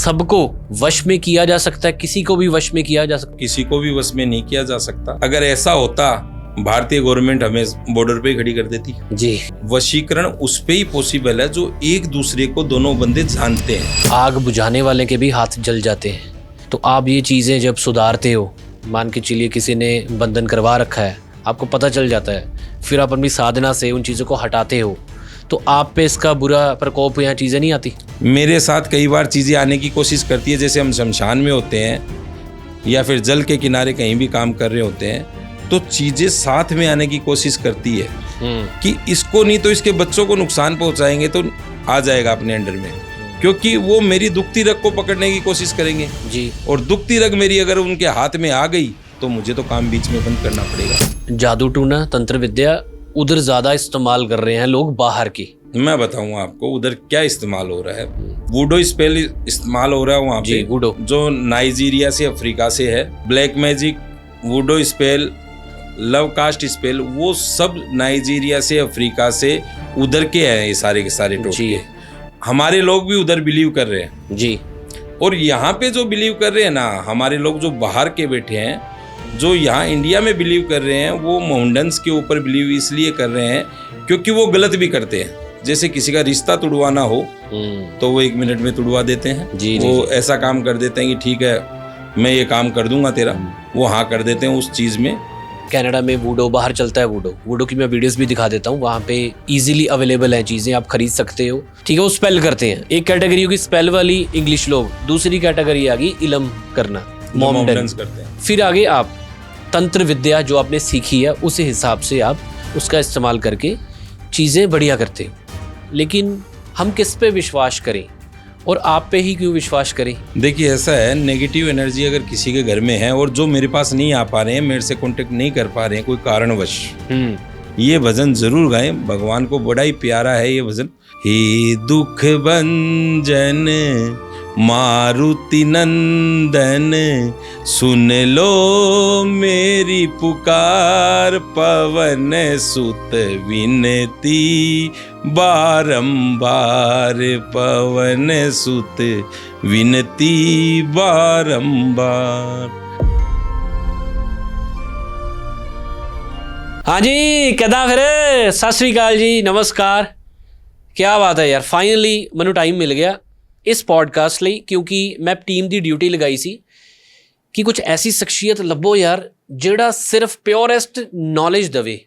सबको वश में किया जा सकता है, किसी को भी वश में किया जा सकता? किसी को भी वश में नहीं किया जा सकता। अगर ऐसा होता भारतीय गवर्नमेंट हमें बॉर्डर पे खड़ी कर देती जी। वशीकरण उस पे ही पॉसिबल है जो एक दूसरे को दोनों बंदे जानते हैं। आग बुझाने वाले के भी हाथ जल जाते हैं। तो आप ये चीज़ें जब सुधारते हो, मान के चलिए किसी ने बंधन करवा रखा है, आपको पता चल जाता है, फिर आप अपनी साधना से उन चीज़ों को हटाते हो, तो आप पे इसका बुरा प्रकोप या चीज़ें नहीं आती? मेरे साथ कई बार चीज़ें आने की कोशिश करती है। जैसे हम शमशान में होते हैं या फिर जल के किनारे कहीं भी काम कर रहे होते हैं, तो चीज़ें साथ में आने की कोशिश करती है कि इसको नहीं तो इसके बच्चों को नुकसान पहुंचाएंगे तो आ जाएगा अपने अंडर में, क्योंकि वो मेरी दुखती रग को पकड़ने की कोशिश करेंगे जी। और दुखती रग मेरी अगर उनके हाथ में आ गई तो मुझे तो काम बीच में बंद करना पड़ेगा। जादू टूना, तंत्र विद्या उधर ज़्यादा इस्तेमाल कर रहे हैं लोग बाहर की। मैं बताऊं आपको उधर क्या इस्तेमाल हो रहा है। वुडो स्पेल इस्तेमाल हो रहा है वहाँ पे, वुडो जो नाइजीरिया से अफ्रीका से है। Black magic, voodoo spell, love cast spell, वो सब नाइजीरिया से अफ्रीका से उधर के हैं। ये सारे के सारे टोटके हमारे लोग भी उधर बिलीव कर रहे हैं जी। और यहाँ पे जो बिलीव कर रहे हैं ना, हमारे लोग जो बाहर के बैठे हैं, जो यहाँ इंडिया में बिलीव कर रहे हैं, वो मोहम्मडन्स के ऊपर बिलीव इसलिए कर रहे हैं क्योंकि वो गलत भी करते हैं। जैसे किसी का रिश्ता तुड़वाना हो तो वो 1 मिनट में तुड़वा देते हैं जी, वो जी। ऐसा काम कर देते हैं कि ठीक है मैं ये काम कर दूंगा तेरा, वो हाँ कर देते हैं उस चीज़ में। कनाडा में वुडो बाहर चलता है। वुडो की मैं वीडियोस भी दिखा देता हूँ, वहाँ पे इजीली अवेलेबल है चीज़ें, आप खरीद सकते हो। ठीक है, वो स्पेल करते हैं। एक कैटेगरी होगी स्पेल वाली इंग्लिश लोग, दूसरी कैटेगरी आ गई इलम करना, मोहम्मडन्स करते हैं। फिर आगे आप तंत्र विद्या जो आपने सीखी है उस हिसाब से आप उसका इस्तेमाल करके चीज़ें बढ़िया करते हो। लेकिन हम किस पे विश्वास करें और आप पे ही क्यों विश्वास करें? देखिए ऐसा है, नेगेटिव एनर्जी अगर किसी के घर में है और जो मेरे पास नहीं आ पा रहे हैं, मेरे से कांटेक्ट नहीं कर पा रहे हैं कोई कारणवश, ये भजन जरूर गाएं। भगवान को बड़ा ही प्यारा है ये भजन। हे दुख भंजन मारुति नंदन, सुन लो मेरी पुकार, पवन सुत विनती बारंबार, पवन सुत विनती बारंबार। हाँ जी, किदा फिर सत श्री अकाल जी, नमस्कार। क्या बात है यार, फाइनली मैनू टाइम मिल गया इस पॉडकास्ट ਲਈ, क्योंकि मैं टीम ਦੀ ਡਿਊਟੀ ਲਗਾਈ ਸੀ ਕਿ ਕੁਝ ਐਸੀ ਸ਼ਖਸੀਅਤ ਲੱਭੋ ਯਾਰ ਜਿਹੜਾ ਸਿਰਫ ਪਿਓਰੈਸਟ ਨੌਲੇਜ ਦੇਵੇ,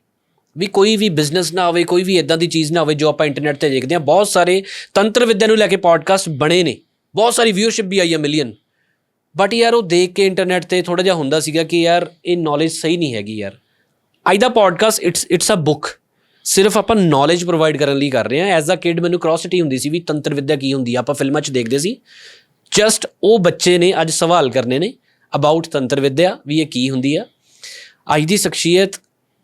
ਵੀ ਕੋਈ ਵੀ ਬਿਜ਼ਨਸ ਨਾ ਹੋਵੇ, ਕੋਈ ਵੀ ਇਦਾਂ ਦੀ ਚੀਜ਼ ਨਾ ਹੋਵੇ ਜੋ ਆਪਾਂ ਇੰਟਰਨੈਟ ਤੇ ਦੇਖਦੇ ਹਾਂ। ਬਹੁਤ ਸਾਰੇ ਤੰਤਰ ਵਿੱਦਿਆ ਨੂੰ ਲੈ ਕੇ ਪੋਡਕਾਸਟ ਬਣੇ ਨੇ, ਬਹੁਤ ਸਾਰੀ ਵਿਊਅਰਸ਼ਿਪ ਵੀ ਆਈ ਹੈ ਮਿਲੀਅਨ, ਬਟ ਯਾਰ ਉਹ ਦੇਖ ਕੇ ਇੰਟਰਨੈਟ ਤੇ ਥੋੜਾ ਜਿਹਾ ਹੁੰਦਾ ਸੀਗਾ ਕਿ ਯਾਰ ਇਹ ਨੌਲੇਜ ਸਹੀ ਨਹੀਂ ਹੈਗੀ ਯਾਰ। ਅੱਜ ਦਾ ਪੋਡਕਾਸਟ ਇਟਸ ਅ ਬੁੱਕ, ਸਿਰਫ ਆਪਾਂ ਨੌਲੇਜ ਪ੍ਰੋਵਾਈਡ ਕਰਨ ਲਈ ਕਰ ਰਹੇ ਹਾਂ। ਐਜ਼ ਅ ਕਿਡ ਮੈਨੂੰ ਕ੍ਰੋਸਿਟੀ ਹੁੰਦੀ ਸੀ ਵੀ ਤੰਤਰ ਵਿੱਦਿਆ ਕੀ ਹੁੰਦੀ ਆ, ਆਪਾਂ ਫਿਲਮਾਂ 'ਚ ਦੇਖਦੇ ਸੀ। ਜਸਟ ਉਹ ਬੱਚੇ ਨੇ ਅੱਜ ਸਵਾਲ ਕਰਨੇ ਨੇ ਅਬਾਊਟ ਤੰਤਰ ਵਿੱਦਿਆ, ਵੀ ਇਹ ਕੀ ਹੁੰਦੀ ਆ। ਅੱਜ ਦੀ ਸ਼ਖਸੀਅਤ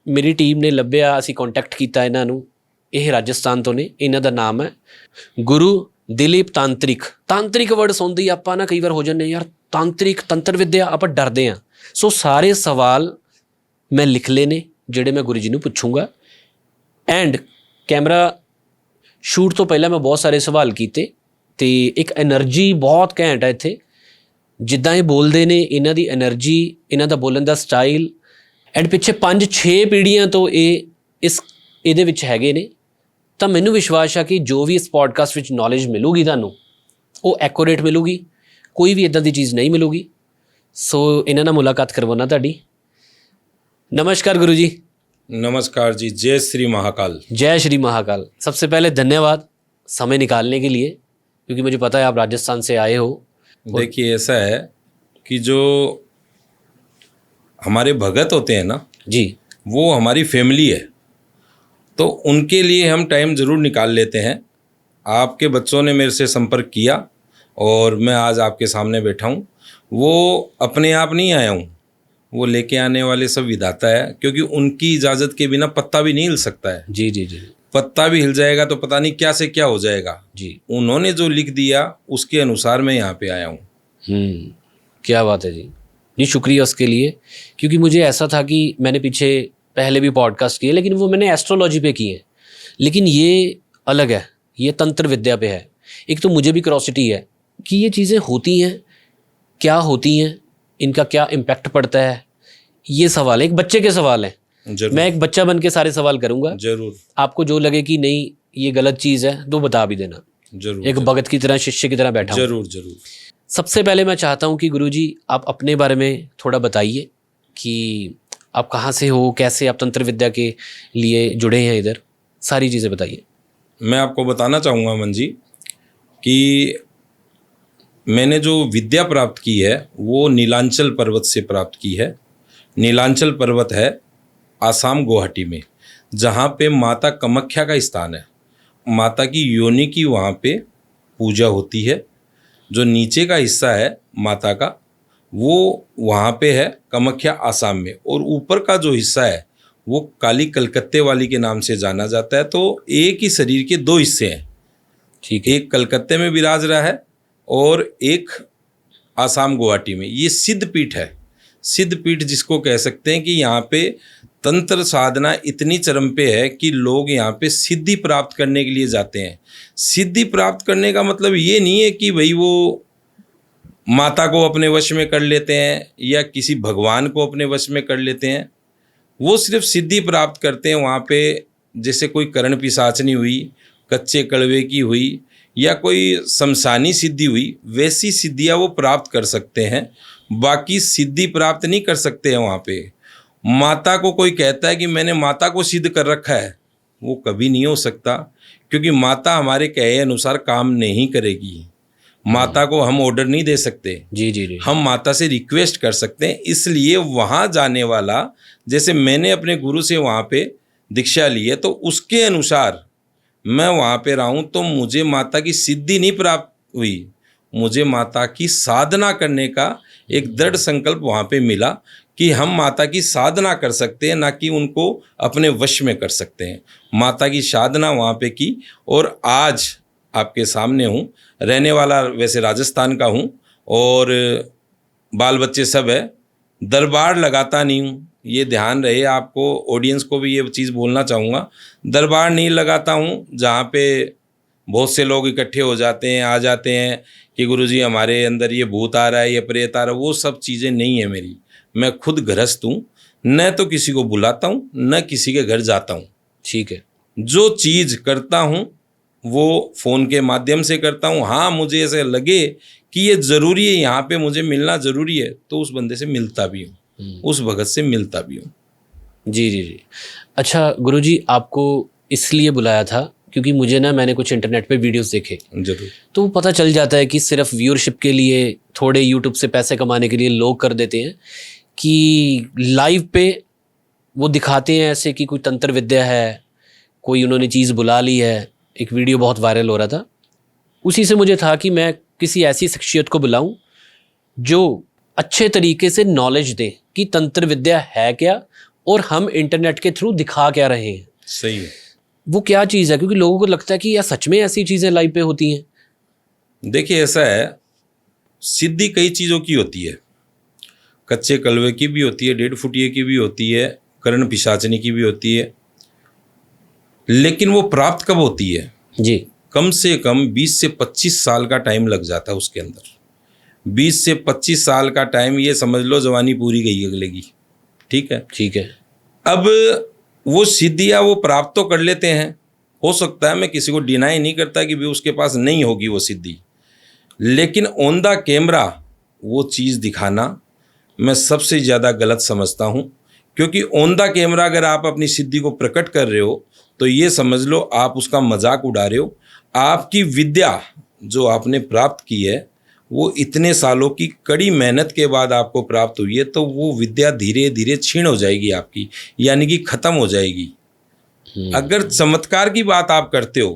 ਮੇਰੀ ਟੀਮ ਨੇ ਲੱਭਿਆ, ਅਸੀਂ ਕੰਟੈਕਟ ਕੀਤਾ ਇਹਨਾਂ ਨੂੰ। ਇਹ ਰਾਜਸਥਾਨ ਤੋਂ ਨੇ, ਇਹਨਾਂ ਦਾ ਨਾਮ ਹੈ ਗੁਰੂ ਦਿਲੀਪ ਤਾਂਤਰਿਕ। ਤਾਂਤਰਿਕ ਵਰਡ ਸੁਣਦੇ ਹੀ ਆਪਾਂ ਨਾ ਕਈ ਵਾਰ ਹੋ ਜਾਂਦੇ ਯਾਰ ਤਾਂਤਰਿਕ, ਤੰਤਰ ਵਿੱਦਿਆ, ਆਪਾਂ ਡਰਦੇ ਹਾਂ। ਸੋ ਸਾਰੇ ਸਵਾਲ ਮੈਂ ਲਿਖ ਲਏ ਨੇ ਜਿਹੜੇ ਮੈਂ ਗੁਰੂ ਜੀ ਨੂੰ ਪੁੱਛੂੰਗਾ। ਐਂਡ ਕੈਮਰਾ ਸ਼ੂਟ ਤੋਂ ਪਹਿਲਾਂ ਮੈਂ ਬਹੁਤ ਸਾਰੇ ਸਵਾਲ ਕੀਤੇ ਅਤੇ ਇੱਕ ਐਨਰਜੀ ਬਹੁਤ ਘੈਂਟ ਹੈ ਇੱਥੇ। ਜਿੱਦਾਂ ਇਹ ਬੋਲਦੇ ਨੇ, ਇਹਨਾਂ ਦੀ ਐਨਰਜੀ, ਇਹਨਾਂ ਦਾ ਬੋਲਣ ਦਾ ਸਟਾਈਲ, ਐਂਡ ਪਿੱਛੇ 5-6 ਪੀੜ੍ਹੀਆਂ ਤੋਂ ਇਹਦੇ ਵਿੱਚ ਹੈਗੇ ਨੇ। ਤਾਂ ਮੈਨੂੰ ਵਿਸ਼ਵਾਸ ਆ ਕਿ ਜੋ ਵੀ ਇਸ ਪੋਡਕਾਸਟ ਵਿੱਚ ਨੌਲੇਜ ਮਿਲੂਗੀ ਤੁਹਾਨੂੰ, ਉਹ ਐਕੂਰੇਟ ਮਿਲੂਗੀ, ਕੋਈ ਵੀ ਇੱਦਾਂ ਦੀ ਚੀਜ਼ ਨਹੀਂ ਮਿਲੂਗੀ। ਸੋ ਇਹਨਾਂ ਨਾਲ ਮੁਲਾਕਾਤ ਕਰਵਾਉਣਾ ਤੁਹਾਡੀ। नमस्कार गुरु जी। नमस्कार जी, जय श्री महाकाल। जय श्री महाकाल। सबसे पहले धन्यवाद समय निकालने के लिए, क्योंकि मुझे पता है आप राजस्थान से आए हो। देखिए ऐसा है कि जो हमारे भगत होते हैं ना जी, वो हमारी फैमिली है, तो उनके लिए हम टाइम ज़रूर निकाल लेते हैं। आपके बच्चों ने मेरे से संपर्क किया और मैं आज आपके सामने बैठा हूँ। वो अपने आप नहीं आया हूँ, वो लेके आने वाले सब विधाता है, क्योंकि उनकी इजाज़त के बिना पत्ता भी नहीं हिल सकता है। जी जी जी, पत्ता भी हिल जाएगा तो पता नहीं क्या से क्या हो जाएगा जी। उन्होंने जो लिख दिया उसके अनुसार मैं यहाँ पे आया हूँ। क्या बात है जी। जी शुक्रिया उसके लिए, क्योंकि मुझे ऐसा था कि मैंने पीछे पहले भी पॉडकास्ट किए, लेकिन वो मैंने एस्ट्रोलॉजी पे किए, लेकिन ये अलग है, ये तंत्र विद्या पे है। एक तो मुझे भी क्रॉसिटी है, कि ये चीज़ें होती हैं, क्या होती हैं, इनका क्या इम्पैक्ट पड़ता है, ये सवाल है, एक बच्चे के सवाल है। जरूर मैं एक बच्चा बन के सारे सवाल करूंगा, जरूर आपको जो लगे कि नहीं ये गलत चीज़ है तो बता भी देना। जरूर एक भगत की तरह, शिष्य की तरह बैठा हूं। जरूर जरूर। सबसे पहले मैं चाहता हूं कि गुरुजी आप अपने बारे में थोड़ा बताइए कि आप कहाँ से हो, कैसे आप तंत्र विद्या के लिए जुड़े हैं, इधर सारी चीज़ें बताइए। मैं आपको बताना चाहूँगा अमन जी कि मैंने जो विद्या प्राप्त की है वो नीलांचल पर्वत से प्राप्त की है। नीलांचल पर्वत है आसाम गुवाहाटी में, जहाँ पे माता कामाख्या का स्थान है। माता की योनि की वहाँ पे पूजा होती है। जो नीचे का हिस्सा है माता का वो वहाँ पे है कामाख्या आसाम में, और ऊपर का जो हिस्सा है वो काली कलकत्ते वाली के नाम से जाना जाता है। तो एक ही शरीर के दो हिस्से हैं, ठीक है। एक कलकत्ते में विराज रहा है और एक आसाम गुवाहाटी में। ये सिद्ध पीठ है, सिद्ध पीठ जिसको कह सकते हैं कि यहाँ पे तंत्र साधना इतनी चरम पे है कि लोग यहाँ पे सिद्धि प्राप्त करने के लिए जाते हैं। सिद्धि प्राप्त करने का मतलब ये नहीं है कि भाई वो माता को अपने वश में कर लेते हैं या किसी भगवान को अपने वश में कर लेते हैं। वो सिर्फ सिद्धि प्राप्त करते हैं वहाँ पे, जैसे कोई करण पिशाचनी हुई, कच्चे कड़वे की हुई, या कोई शमशानी सिद्धि हुई, वैसी सिद्धियाँ वो प्राप्त कर सकते हैं। बाकी सिद्धि प्राप्त नहीं कर सकते हैं वहाँ पे। माता को कोई कहता है कि मैंने माता को सिद्ध कर रखा है, वो कभी नहीं हो सकता, क्योंकि माता हमारे कहे अनुसार काम नहीं करेगी। माता को हम ऑर्डर नहीं दे सकते, जी जी जी। हम माता से रिक्वेस्ट कर सकते हैं। इसलिए वहाँ जाने वाला, जैसे मैंने अपने गुरु से वहाँ पे दीक्षा ली है तो उसके अनुसार मैं वहाँ पे रहा हूँ, तो मुझे माता की सिद्धि नहीं प्राप्त हुई, मुझे माता की साधना करने का एक दृढ़ संकल्प वहाँ पे मिला कि हम माता की साधना कर सकते हैं, ना कि उनको अपने वश में कर सकते हैं। माता की साधना वहाँ पे की और आज आपके सामने हूँ। रहने वाला वैसे राजस्थान का हूँ और बाल बच्चे सब है। दरबार लगाता नहीं हूँ, ये ध्यान रहे आपको, ऑडियंस को भी ये चीज़ बोलना चाहूँगा। दरबार नहीं लगाता हूँ जहाँ पे बहुत से लोग इकट्ठे हो जाते हैं, आ जाते हैं कि गुरुजी हमारे अंदर ये भूत आ रहा है, ये प्रेत आ रहा है। वो सब चीज़ें नहीं है मेरी। मैं खुद गृहस्थ हूँ, न तो किसी को बुलाता हूँ न किसी के घर जाता हूँ। ठीक है। जो चीज़ करता हूँ वो फ़ोन के माध्यम से करता हूँ। हाँ, मुझे ऐसे लगे कि ये ज़रूरी है, यहाँ पे मुझे मिलना ज़रूरी है, तो उस बंदे से मिलता भी हूँ, उस भगत से मिलता भी हूँ। जी जी जी। अच्छा गुरुजी, आपको इसलिए बुलाया था क्योंकि मुझे ना, मैंने कुछ इंटरनेट पे वीडियोस देखे, जरूर। तो पता चल जाता है कि सिर्फ व्यूअरशिप के लिए, थोड़े यूट्यूब से पैसे कमाने के लिए लोग कर देते हैं कि लाइव पे वो दिखाते हैं ऐसे कि कोई तंत्र विद्या है, कोई उन्होंने चीज़ बुला ली है। एक वीडियो बहुत वायरल हो रहा था, उसी से मुझे था कि मैं किसी ऐसी शख्सियत को बुलाऊं जो अच्छे तरीके से नॉलेज दे कि तंत्र विद्या है क्या और हम इंटरनेट के थ्रू दिखा क्या रहे हैं। सही है। वो क्या चीज़ है, क्योंकि लोगों को लगता है कि यार सच में ऐसी चीज़ें लाइव पे होती हैं। देखिए ऐसा है, सिद्धि कई चीज़ों की होती है। कच्चे कलवे की भी होती है, 1.5 फुटिये की भी होती है, कर्ण पिशाचनी की भी होती है। लेकिन वो प्राप्त कब होती है? जी। कम से कम 20 से 25 साल का टाइम लग जाता है उसके अंदर। 20 से 25 साल का टाइम, ये समझ लो जवानी पूरी गई अगले की। ठीक है। ठीक है। अब वो सिद्धियाँ वो प्राप्त तो कर लेते हैं, हो सकता है, मैं किसी को डिनाई नहीं करता कि भी उसके पास नहीं होगी वो सिद्धि, लेकिन ऑन द कैमरा वो चीज़ दिखाना मैं सबसे ज़्यादा गलत समझता हूँ। क्योंकि ऑन द कैमरा अगर आप अपनी सिद्धि को प्रकट कर रहे हो तो ये समझ लो आप उसका मजाक उड़ा रहे हो। आपकी विद्या जो आपने प्राप्त की है वो इतने सालों की कड़ी मेहनत के बाद आपको प्राप्त हुई है, तो वो विद्या धीरे धीरे क्षीण हो जाएगी आपकी, यानी कि खत्म हो जाएगी। अगर चमत्कार की बात आप करते हो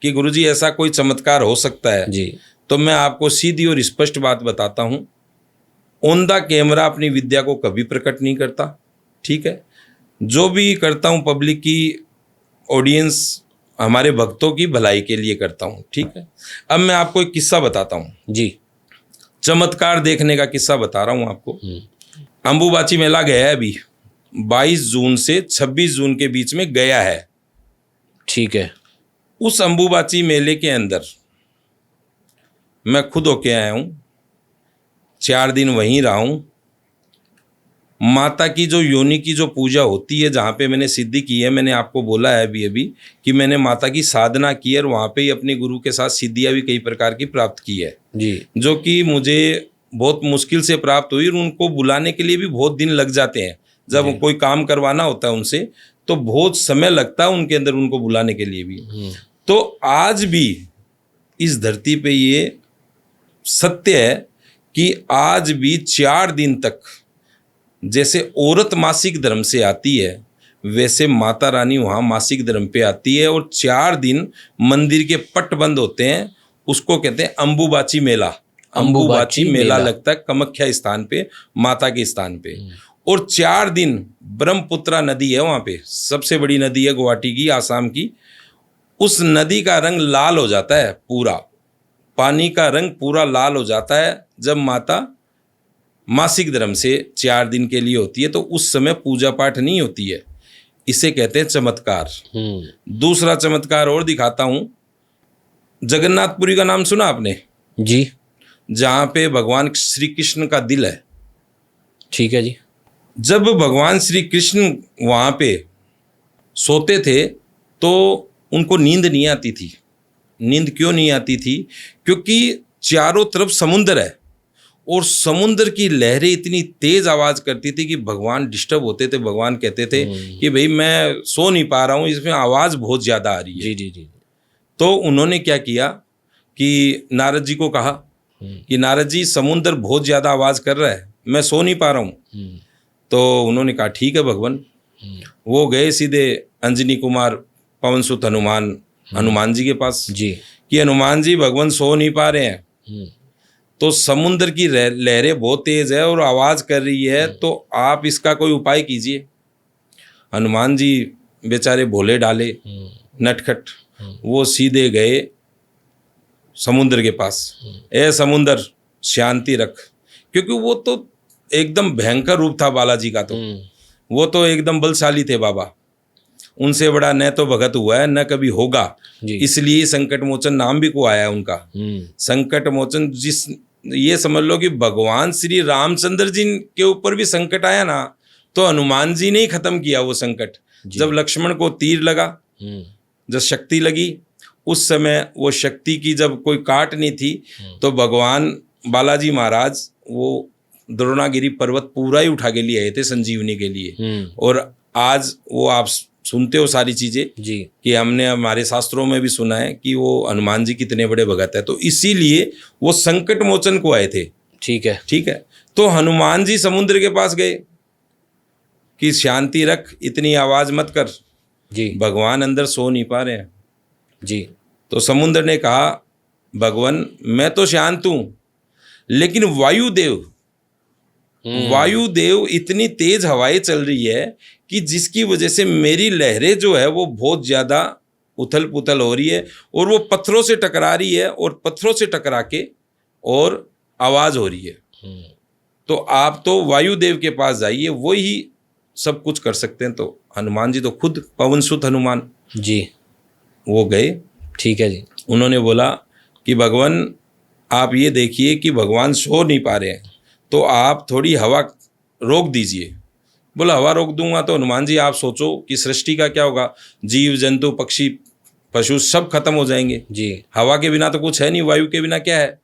कि गुरुजी ऐसा कोई चमत्कार हो सकता है जी, तो मैं आपको सीधी और स्पष्ट बात बताता हूँ, ऑन द कैमरा अपनी विद्या को कभी प्रकट नहीं करता। ठीक है। जो भी करता हूँ पब्लिक की, ऑडियंस, हमारे भक्तों की भलाई के लिए करता हूँ। ठीक है। अब मैं आपको एक किस्सा बताता हूँ जी। चमत्कार देखने का किस्सा बता रहा हूँ आपको। अंबुबाची मेला गया है अभी 22 जून से 26 जून के बीच में गया है। ठीक है। उस अंबुबाची मेले के अंदर मैं खुद होके आया हूँ, 4 दिन वहीं रहा हूँ। माता की जो योनि की जो पूजा होती है, जहाँ पे मैंने सिद्धि की है, मैंने आपको बोला है अभी अभी कि मैंने माता की साधना की है और वहाँ पे ही अपने गुरु के साथ सिद्धियाँ भी कई प्रकार की प्राप्त की है, जी, जो कि मुझे बहुत मुश्किल से प्राप्त हुई और उनको बुलाने के लिए भी बहुत दिन लग जाते हैं। जब कोई काम करवाना होता है उनसे तो बहुत समय लगता है उनके अंदर, उनको बुलाने के लिए भी। तो आज भी इस धरती पे ये सत्य है कि आज भी 4 दिन तक जैसे औरत मासिक धर्म से आती है, वैसे माता रानी वहाँ मासिक धर्म पे आती है और 4 दिन मंदिर के पट बंद होते हैं। उसको कहते हैं अम्बुबाची मेला। अम्बुबाची मेला लगता है कामाख्या स्थान पे, माता के स्थान पे। और 4 दिन ब्रह्मपुत्रा नदी है वहाँ पे, सबसे बड़ी नदी है गुवाहाटी की, आसाम की। उस नदी का रंग लाल हो जाता है, पूरा पानी का रंग पूरा लाल हो जाता है जब माता मासिक धर्म से 4 दिन के लिए होती है। तो उस समय पूजा पाठ नहीं होती है, इसे कहते हैं चमत्कार। दूसरा चमत्कार और दिखाता हूं। जगन्नाथपुरी का नाम सुना आपने? जी, जहां पे भगवान श्री कृष्ण का दिल है। ठीक है जी। जब भगवान श्री कृष्ण वहां पे सोते थे तो उनको नींद नहीं आती थी। नींद क्यों नहीं आती थी? क्योंकि चारों तरफ समुद्र है और समुद्र की लहरें इतनी तेज आवाज करती थी कि भगवान डिस्टर्ब होते थे। भगवान कहते थे कि भाई मैं सो नहीं पा रहा हूँ, इसमें आवाज बहुत ज्यादा आ रही है। जी जी जी। तो उन्होंने क्या किया कि नारद जी को कहा कि नारद जी, समुद्र बहुत ज्यादा आवाज कर रहा है, मैं सो नहीं पा रहा हूँ। तो उन्होंने कहा ठीक है भगवान। वो गए सीधे अंजनी कुमार पवन सुत हनुमान जी के पास जी, कि हनुमान जी, भगवान सो नहीं पा रहे हैं, तो समुद्र की लहरें बहुत तेज है और आवाज कर रही है, तो आप इसका कोई उपाय कीजिए। हनुमान जी बेचारे भोले डाले, नटखट, वो सीधे गए समुद्र के पास। ए समुद्र, शांति रख। क्योंकि वो तो एकदम भयंकर रूप था बालाजी का, तो वो तो एकदम बलशाली थे बाबा। उनसे बड़ा न तो भगत हुआ है न कभी होगा, इसलिए संकट मोचन नाम भी को आया है उनका। संकट मोचन, जिस ये समझ लो कि भगवान श्री रामचंद्र जी के ऊपर भी संकट आया ना, तो हनुमान जी ने ही खत्म किया वो संकट। जब लक्ष्मण को तीर लगा, जब शक्ति लगी, उस समय वो शक्ति की जब कोई काट नहीं थी, तो भगवान बालाजी महाराज वो द्रोणागिरी पर्वत पूरा ही उठा के लिए आए थे संजीवनी के लिए। और आज वो आप सुनते हो सारी चीजें जी, कि हमने हमारे शास्त्रों में भी सुना है कि वो हनुमान जी कितने बड़े भगत है। तो इसीलिए वो संकट मोचन को आए थे। ठीक है, ठीक है। तो हनुमान जी समुद्र के पास गए कि शांति रख, इतनी आवाज मत कर जी। भगवान अंदर सो नहीं पा रहे हैं। जी, तो समुद्र ने कहा, भगवान मैं तो शांत हूं, लेकिन वायुदेव इतनी तेज हवाएं चल रही है कि जिसकी वजह से मेरी लहरें जो है वो बहुत ज्यादा उथल पुथल हो रही है और वो पत्थरों से टकरा रही है और पत्थरों से टकरा के और आवाज हो रही है। तो आप तो वायुदेव के पास जाइए, वो ही सब कुछ कर सकते हैं। तो हनुमान जी तो खुद पवन सुत हनुमान जी, वो गए। ठीक है जी। उन्होंने बोला कि भगवान आप ये देखिए कि भगवान सो नहीं पा रहे हैं, तो आप थोड़ी हवा रोक दीजिए। बोला हवा रोक दूंगा तो हनुमान जी आप सोचो कि सृष्टि का क्या होगा, जीव जंतु पक्षी पशु सब खत्म हो जाएंगे जी। हवा के बिना तो कुछ है नहीं, वायु के बिना क्या है।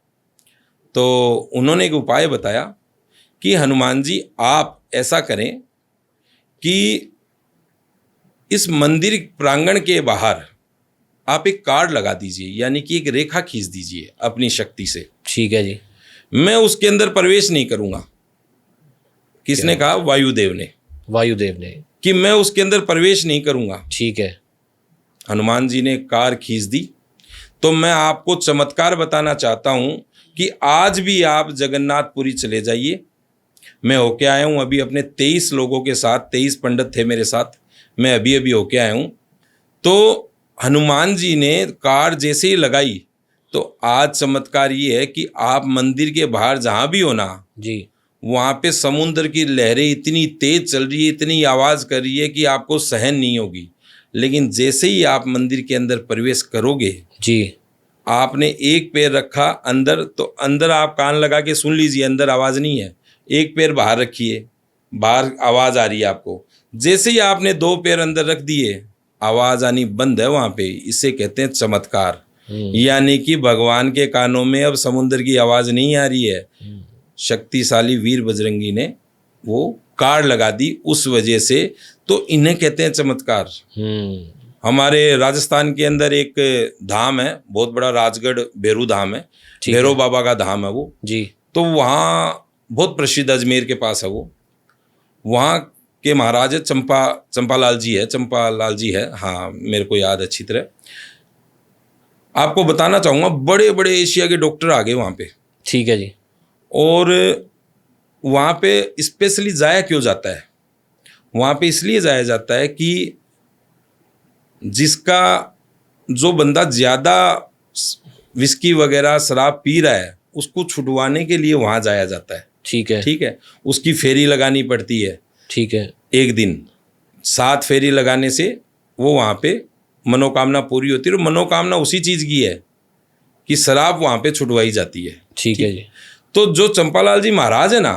तो उन्होंने एक उपाय बताया कि हनुमान जी आप ऐसा करें कि इस मंदिर प्रांगण के बाहर आप एक कार्ड लगा दीजिए, यानी कि एक रेखा खींच दीजिए अपनी शक्ति से। ठीक है जी। मैं उसके अंदर प्रवेश नहीं करूंगा। किसने कहा? वायुदेव ने। वायुदेव ने कि मैं उसके अंदर प्रवेश नहीं करूंगा। ठीक है। हनुमान जी ने कार खींच दी। तो मैं आपको चमत्कार बताना चाहता हूं कि आज भी आप जगन्नाथपुरी चले जाइए। मैं होके आया हूं अभी अपने 23 लोगों के साथ, 23 पंडित थे मेरे साथ, मैं अभी होके आया हूं। तो हनुमान जी ने कार जैसे ही लगाई, तो आज चमत्कार ये है कि आप मंदिर के बाहर जहां भी हो ना जी, वहां पे समुद्र की लहरें इतनी तेज चल रही है, इतनी आवाज कर रही है कि आपको सहन नहीं होगी। लेकिन जैसे ही आप मंदिर के अंदर प्रवेश करोगे जी, आपने एक पैर रखा अंदर, तो अंदर आप कान लगा के सुन लीजिए, अंदर आवाज़ नहीं है। एक पैर बाहर रखिए, बाहर आवाज़ आ रही है आपको। जैसे ही आपने 2 पैर अंदर रख दिए, आवाज़ आनी बंद है वहाँ पे। इसे कहते हैं चमत्कार। यानी कि भगवान के कानों में अब समुद्र की आवाज़ नहीं आ रही है। शक्तिशाली वीर बजरंगी ने वो कार्ड लगा दी उस वजह से, तो इन्हें कहते हैं चमत्कार। हमारे राजस्थान के अंदर एक धाम है, बहुत बड़ा, राजगढ़ भैरू धाम है, भैरव बाबा का धाम है वो जी। तो वहाँ बहुत प्रसिद्ध, अजमेर के पास है वो। वहाँ के महाराज चंपालाल जी है, हाँ मेरे को याद अच्छी तरह। आपको बताना चाहूँगा, बड़े बड़े एशिया के डॉक्टर आ गए वहाँ पे। ठीक है जी। और वहाँ पे स्पेशली जाया क्यों जाता है? वहाँ पे इसलिए जाया जाता है कि जिसका जो बंदा ज़्यादा विस्की वगैरह शराब पी रहा है, उसको छुड़वाने के लिए वहाँ जाया जाता है। ठीक है। ठीक है, उसकी फेरी लगानी पड़ती है। ठीक है। एक दिन 7 फेरी लगाने से वो वहाँ पे मनोकामना पूरी होती है। और मनोकामना उसी चीज़ की है कि शराब वहाँ पे छुड़वाई जाती है। ठीक है जी। तो जो चंपालाल जी महाराज है ना,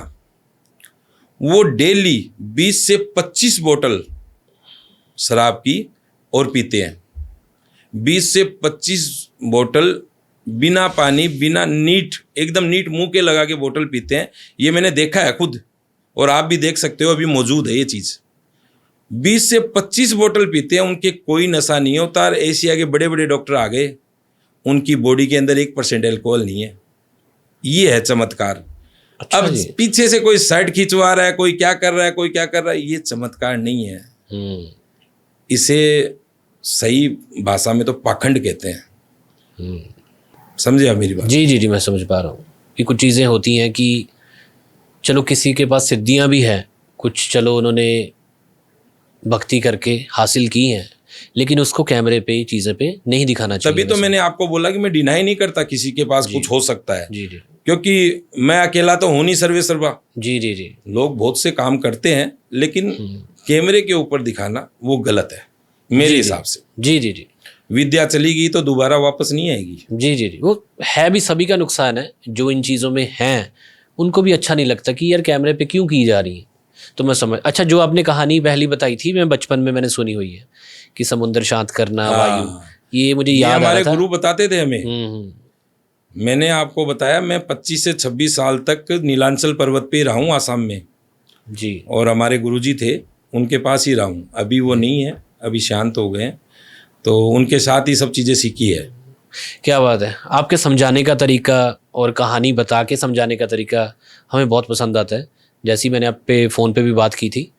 वो डेली 20 से 25 बोतल शराब की और पीते हैं। 20 से 25 बोतल बिना पानी, बिना नीट, एकदम नीट मुंह के लगा के बोतल पीते हैं। ये मैंने देखा है खुद, और आप भी देख सकते हो, अभी मौजूद है ये चीज़। 20 से 25 बोतल पीते हैं, उनके कोई नशा नहीं होता। और एशिया के बड़े बड़े डॉक्टर आ गए, उनकी बॉडी के अंदर 1% अल्कोहल नहीं है। ये है चमत्कार। अच्छा अब जी। पीछे से कोई शर्ट खिंचवा रहा है, कोई क्या कर रहा है, कोई क्या कर रहा है, ये चमत्कार नहीं है। इसे सही भाषा में तो पाखंड कहते हैं। समझे आप मेरी बात? जी जी जी, मैं समझ पा रहा हूँ कि कुछ चीज़ें होती हैं कि चलो किसी के पास सिद्धियाँ भी हैं, कुछ चलो उन्होंने भक्ति करके हासिल की हैं, लेकिन उसको कैमरे पे, चीज़ें पे नहीं दिखाना चाहिए। तभी तो मैंने आपको बोला कि मैं डिनाई नहीं करता किसी के पास कुछ हो सकता है। जी जी क्योंकि मैं अकेला तो हूँ नहीं सर्वे सर्वा। जी जी जी। लोग बहुत से काम करते हैं, लेकिन कैमरे के ऊपर दिखाना वो गलत है मेरे हिसाब से। जी जी जी। विद्या चली गई तो दोबारा वापस नहीं आएगी। जी जी जी, वो है भी, सभी का नुकसान है। जो इन चीज़ों में हैं उनको भी अच्छा नहीं लगता कि यार कैमरे पे क्यों की जा रही है। तो मैं समझ, अच्छा जो आपने कहानी पहली बताई थी, मैं बचपन में मैंने सुनी हुई है कि समुद्र शांत करना, वायु, ये मुझे ये याद आ हमारे रहा था। गुरु बताते थे हमें। हम्म। मैंने आपको बताया, मैं 25 से 26 साल तक नीलांचल पर्वत पे रहा हूँ, आसाम में। जी। और हमारे गुरुजी थे, उनके पास ही रहा हूँ। अभी वो नहीं है, अभी शांत हो गए हैं। तो उनके साथ ही सब चीज़ें सीखी है। क्या बात है। आपके समझाने का तरीका और कहानी बता के समझाने का तरीका हमें बहुत पसंद आता है। जैसी मैंने आप पे फ़ोन पे भी बात की थी,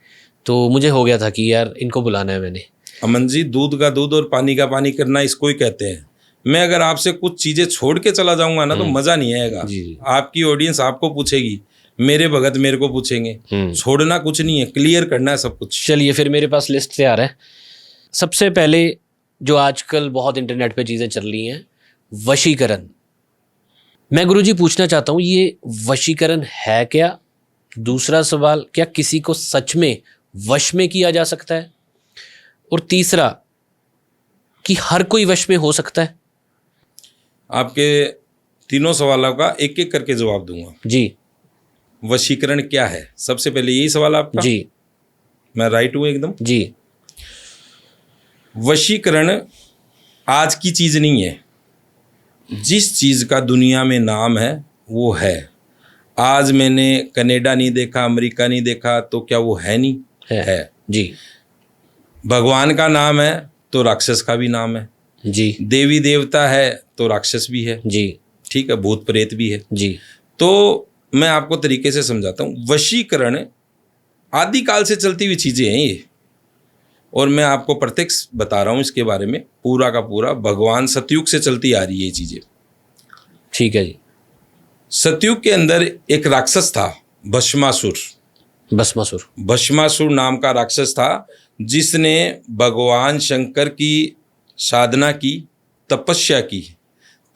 तो मुझे हो गया था कि यार इनको बुलाना है मैंने। अमन जी, दूध का दूध और पानी का पानी करना इसको ही कहते हैं। मैं अगर आपसे कुछ चीज़ें छोड़ के चला जाऊंगा ना, तो मज़ा नहीं आएगा। जी। आपकी ऑडियंस आपको पूछेगी, मेरे भगत मेरे को पूछेंगे। छोड़ना कुछ नहीं है, क्लियर करना है सब कुछ। चलिए फिर, मेरे पास लिस्ट तैयार है। सबसे पहले जो आजकल बहुत इंटरनेट पे चीज़ें चल रही हैं, वशीकरण। मैं गुरुजी पूछना चाहता हूँ, ये वशीकरण है क्या? दूसरा सवाल, क्या किसी को सच में वश में किया जा सकता है? और तीसरा, कि हर कोई वश में हो सकता है? आपके तीनों सवालों का एक एक करके जवाब दूंगा। जी वशीकरण क्या है, सबसे पहले यही सवाल आपका। जी मैं राइट हूँ एकदम? जी। वशीकरण आज की चीज़ नहीं है। जिस चीज़ का दुनिया में नाम है वो है। आज मैंने कनाडा नहीं देखा, अमेरिका नहीं देखा, तो क्या वो है? नहीं है। जी भगवान का नाम है तो राक्षस का भी नाम है। जी देवी देवता है तो राक्षस भी है। जी। ठीक है, भूत प्रेत भी है। जी। तो मैं आपको तरीके से समझाता हूँ। वशीकरण आदिकाल से चलती हुई चीज़ें हैं ये, और मैं आपको प्रत्यक्ष बता रहा हूँ इसके बारे में। पूरा का पूरा भगवान सतयुग से चलती आ रही है ये चीज़ें। ठीक है जी। सतयुग के अंदर एक राक्षस था, भस्मासुर। भस्मासुर नाम का राक्षस था, जिसने भगवान शंकर की साधना की,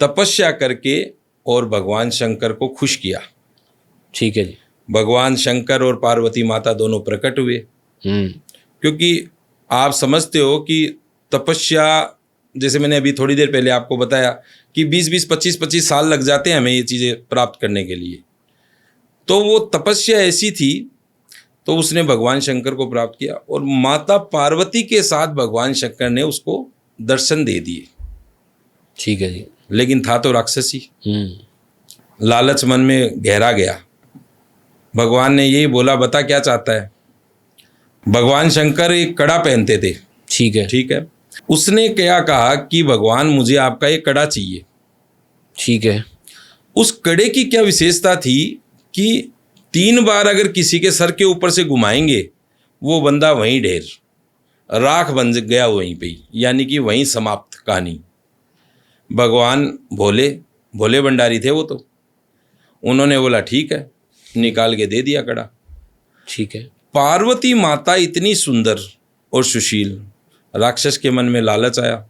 तपस्या करके और भगवान शंकर को खुश किया। ठीक है जी। भगवान शंकर और पार्वती माता दोनों प्रकट हुए। क्योंकि आप समझते हो कि तपस्या जैसे मैंने अभी थोड़ी देर पहले आपको बताया कि 20-20, 25-25 साल लग जाते हैं हमें ये चीज़ें प्राप्त करने के लिए। तो वो तपस्या ऐसी थी, तो उसने भगवान शंकर को प्राप्त किया और माता पार्वती के साथ भगवान शंकर ने उसको दर्शन दे दिए। ठीक है जी। लेकिन था तो राक्षसी, लालच मन में गहरा गया। भगवान ने यही बोला, बता क्या चाहता है। भगवान शंकर एक कड़ा पहनते थे। ठीक है। ठीक है, उसने क्या कहा कि भगवान मुझे आपका एक कड़ा चाहिए। ठीक है। उस कड़े की क्या विशेषता थी कि 3 बार अगर किसी के सर के ऊपर से घुमाएंगे, वो बंदा वहीं ढेर राख बन गया वहीं पे, यानी कि वहीं समाप्त कहानी। भगवान भोले भोले भंडारी थे वो, तो उन्होंने बोला ठीक है, निकाल के दे दिया कड़ा। ठीक है। पार्वती माता इतनी सुंदर और सुशील, राक्षस के मन में लालच आया,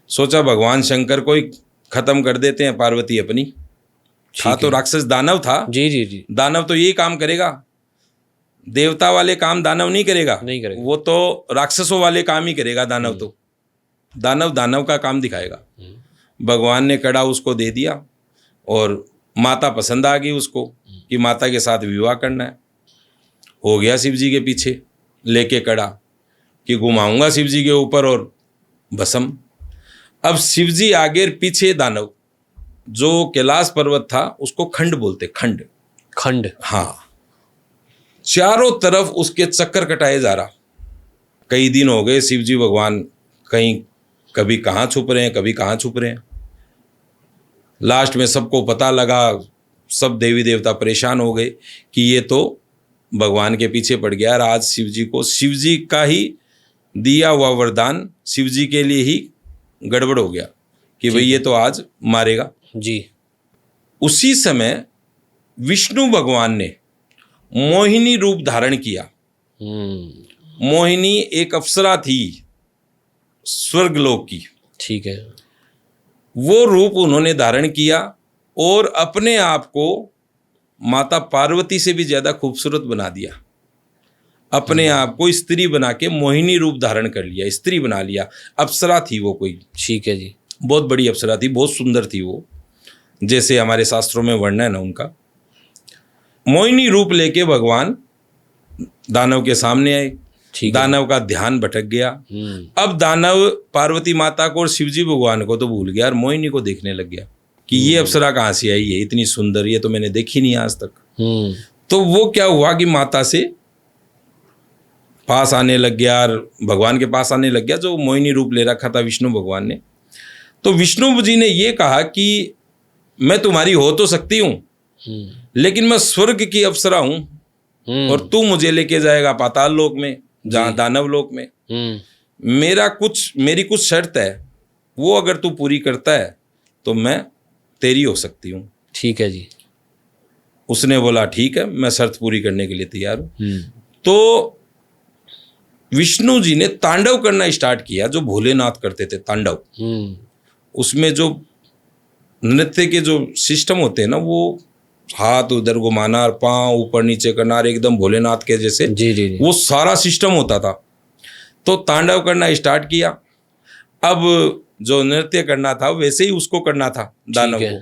सोचा भगवान शंकर को ही खत्म कर देते हैं, पार्वती अपनी। था तो राक्षस, दानव था। जी जी जी। दानव तो यही काम करेगा, देवता वाले काम दानव नहीं करेगा, नहीं करेगा। वो तो राक्षसों वाले काम ही करेगा। दानव तो दानव का काम दिखाएगा। भगवान ने कड़ा उसको दे दिया और माता पसंद आ गई उसको कि माता के साथ विवाह करना है। हो गया शिव जी के पीछे लेके कड़ा कि घुमाऊंगा शिव जी के ऊपर और भस्म। अब शिव जी आगे पीछे दानव। जो कैलाश पर्वत था उसको खंड बोलते, खंड। खंड। हाँ, चारों तरफ उसके चक्कर कटाए जा रहा। कई दिन हो गए, शिव जी भगवान कहीं कभी कहाँ छुप रहे हैं, कभी कहाँ छुप रहे हैं। लास्ट में सबको पता लगा, सब देवी देवता परेशान हो गए कि ये तो भगवान के पीछे पड़ गया। और आज शिव जी को, शिव जी का ही दिया हुआ वरदान शिव जी के लिए ही गड़बड़ हो गया कि भाई ये तो आज मारेगा जी। उसी समय विष्णु भगवान ने मोहिनी रूप धारण किया। मोहिनी एक अप्सरा थी स्वर्गलोक की। ठीक है। वो रूप उन्होंने धारण किया और अपने आप को माता पार्वती से भी ज्यादा खूबसूरत बना दिया। अपने आप को स्त्री बना के मोहिनी रूप धारण कर लिया, स्त्री बना लिया। अप्सरा थी वो कोई। ठीक है जी। बहुत बड़ी अप्सरा थी, बहुत सुंदर थी वो, जैसे हमारे शास्त्रों में वर्णन है उनका। मोहिनी रूप लेके भगवान दानव के सामने आए। दानव का ध्यान भटक गया। अब दानव पार्वती माता को और शिवजी भगवान को तो भूल गया और मोहिनी को देखने लग गया कि ये अप्सरा कहाँ से आई है, इतनी सुंदर, ये तो मैंने देखी नहीं आज तक। तो वो क्या हुआ कि माता से पास आने लग गया और भगवान के पास आने लग गया, जो मोहिनी रूप ले रखा था विष्णु भगवान ने। तो विष्णु जी ने ये कहा कि मैं तुम्हारी हो तो सकती हूँ, लेकिन मैं स्वर्ग की अप्सरा हूँ और तू मुझे लेके जाएगा पाताल लोक में, जहाँ दानव लोक में। मेरी कुछ शर्त है, वो अगर तू पूरी करता है तो मैं तेरी हो सकती हूँ। ठीक है जी। उसने बोला ठीक है, मैं शर्त पूरी करने के लिए तैयार हूँ। तो विष्णु जी ने तांडव करना स्टार्ट किया, जो भोलेनाथ करते थे तांडव। उसमें जो नृत्य के जो सिस्टम होते हैं ना, वो हाथ उधर घुमाना और पांव ऊपर नीचे करना और एकदम भोलेनाथ के जैसे जी। वो सारा सिस्टम होता था। तो तांडव करना स्टार्ट किया। अब जो नृत्य करना था वैसे ही उसको करना था दानव को।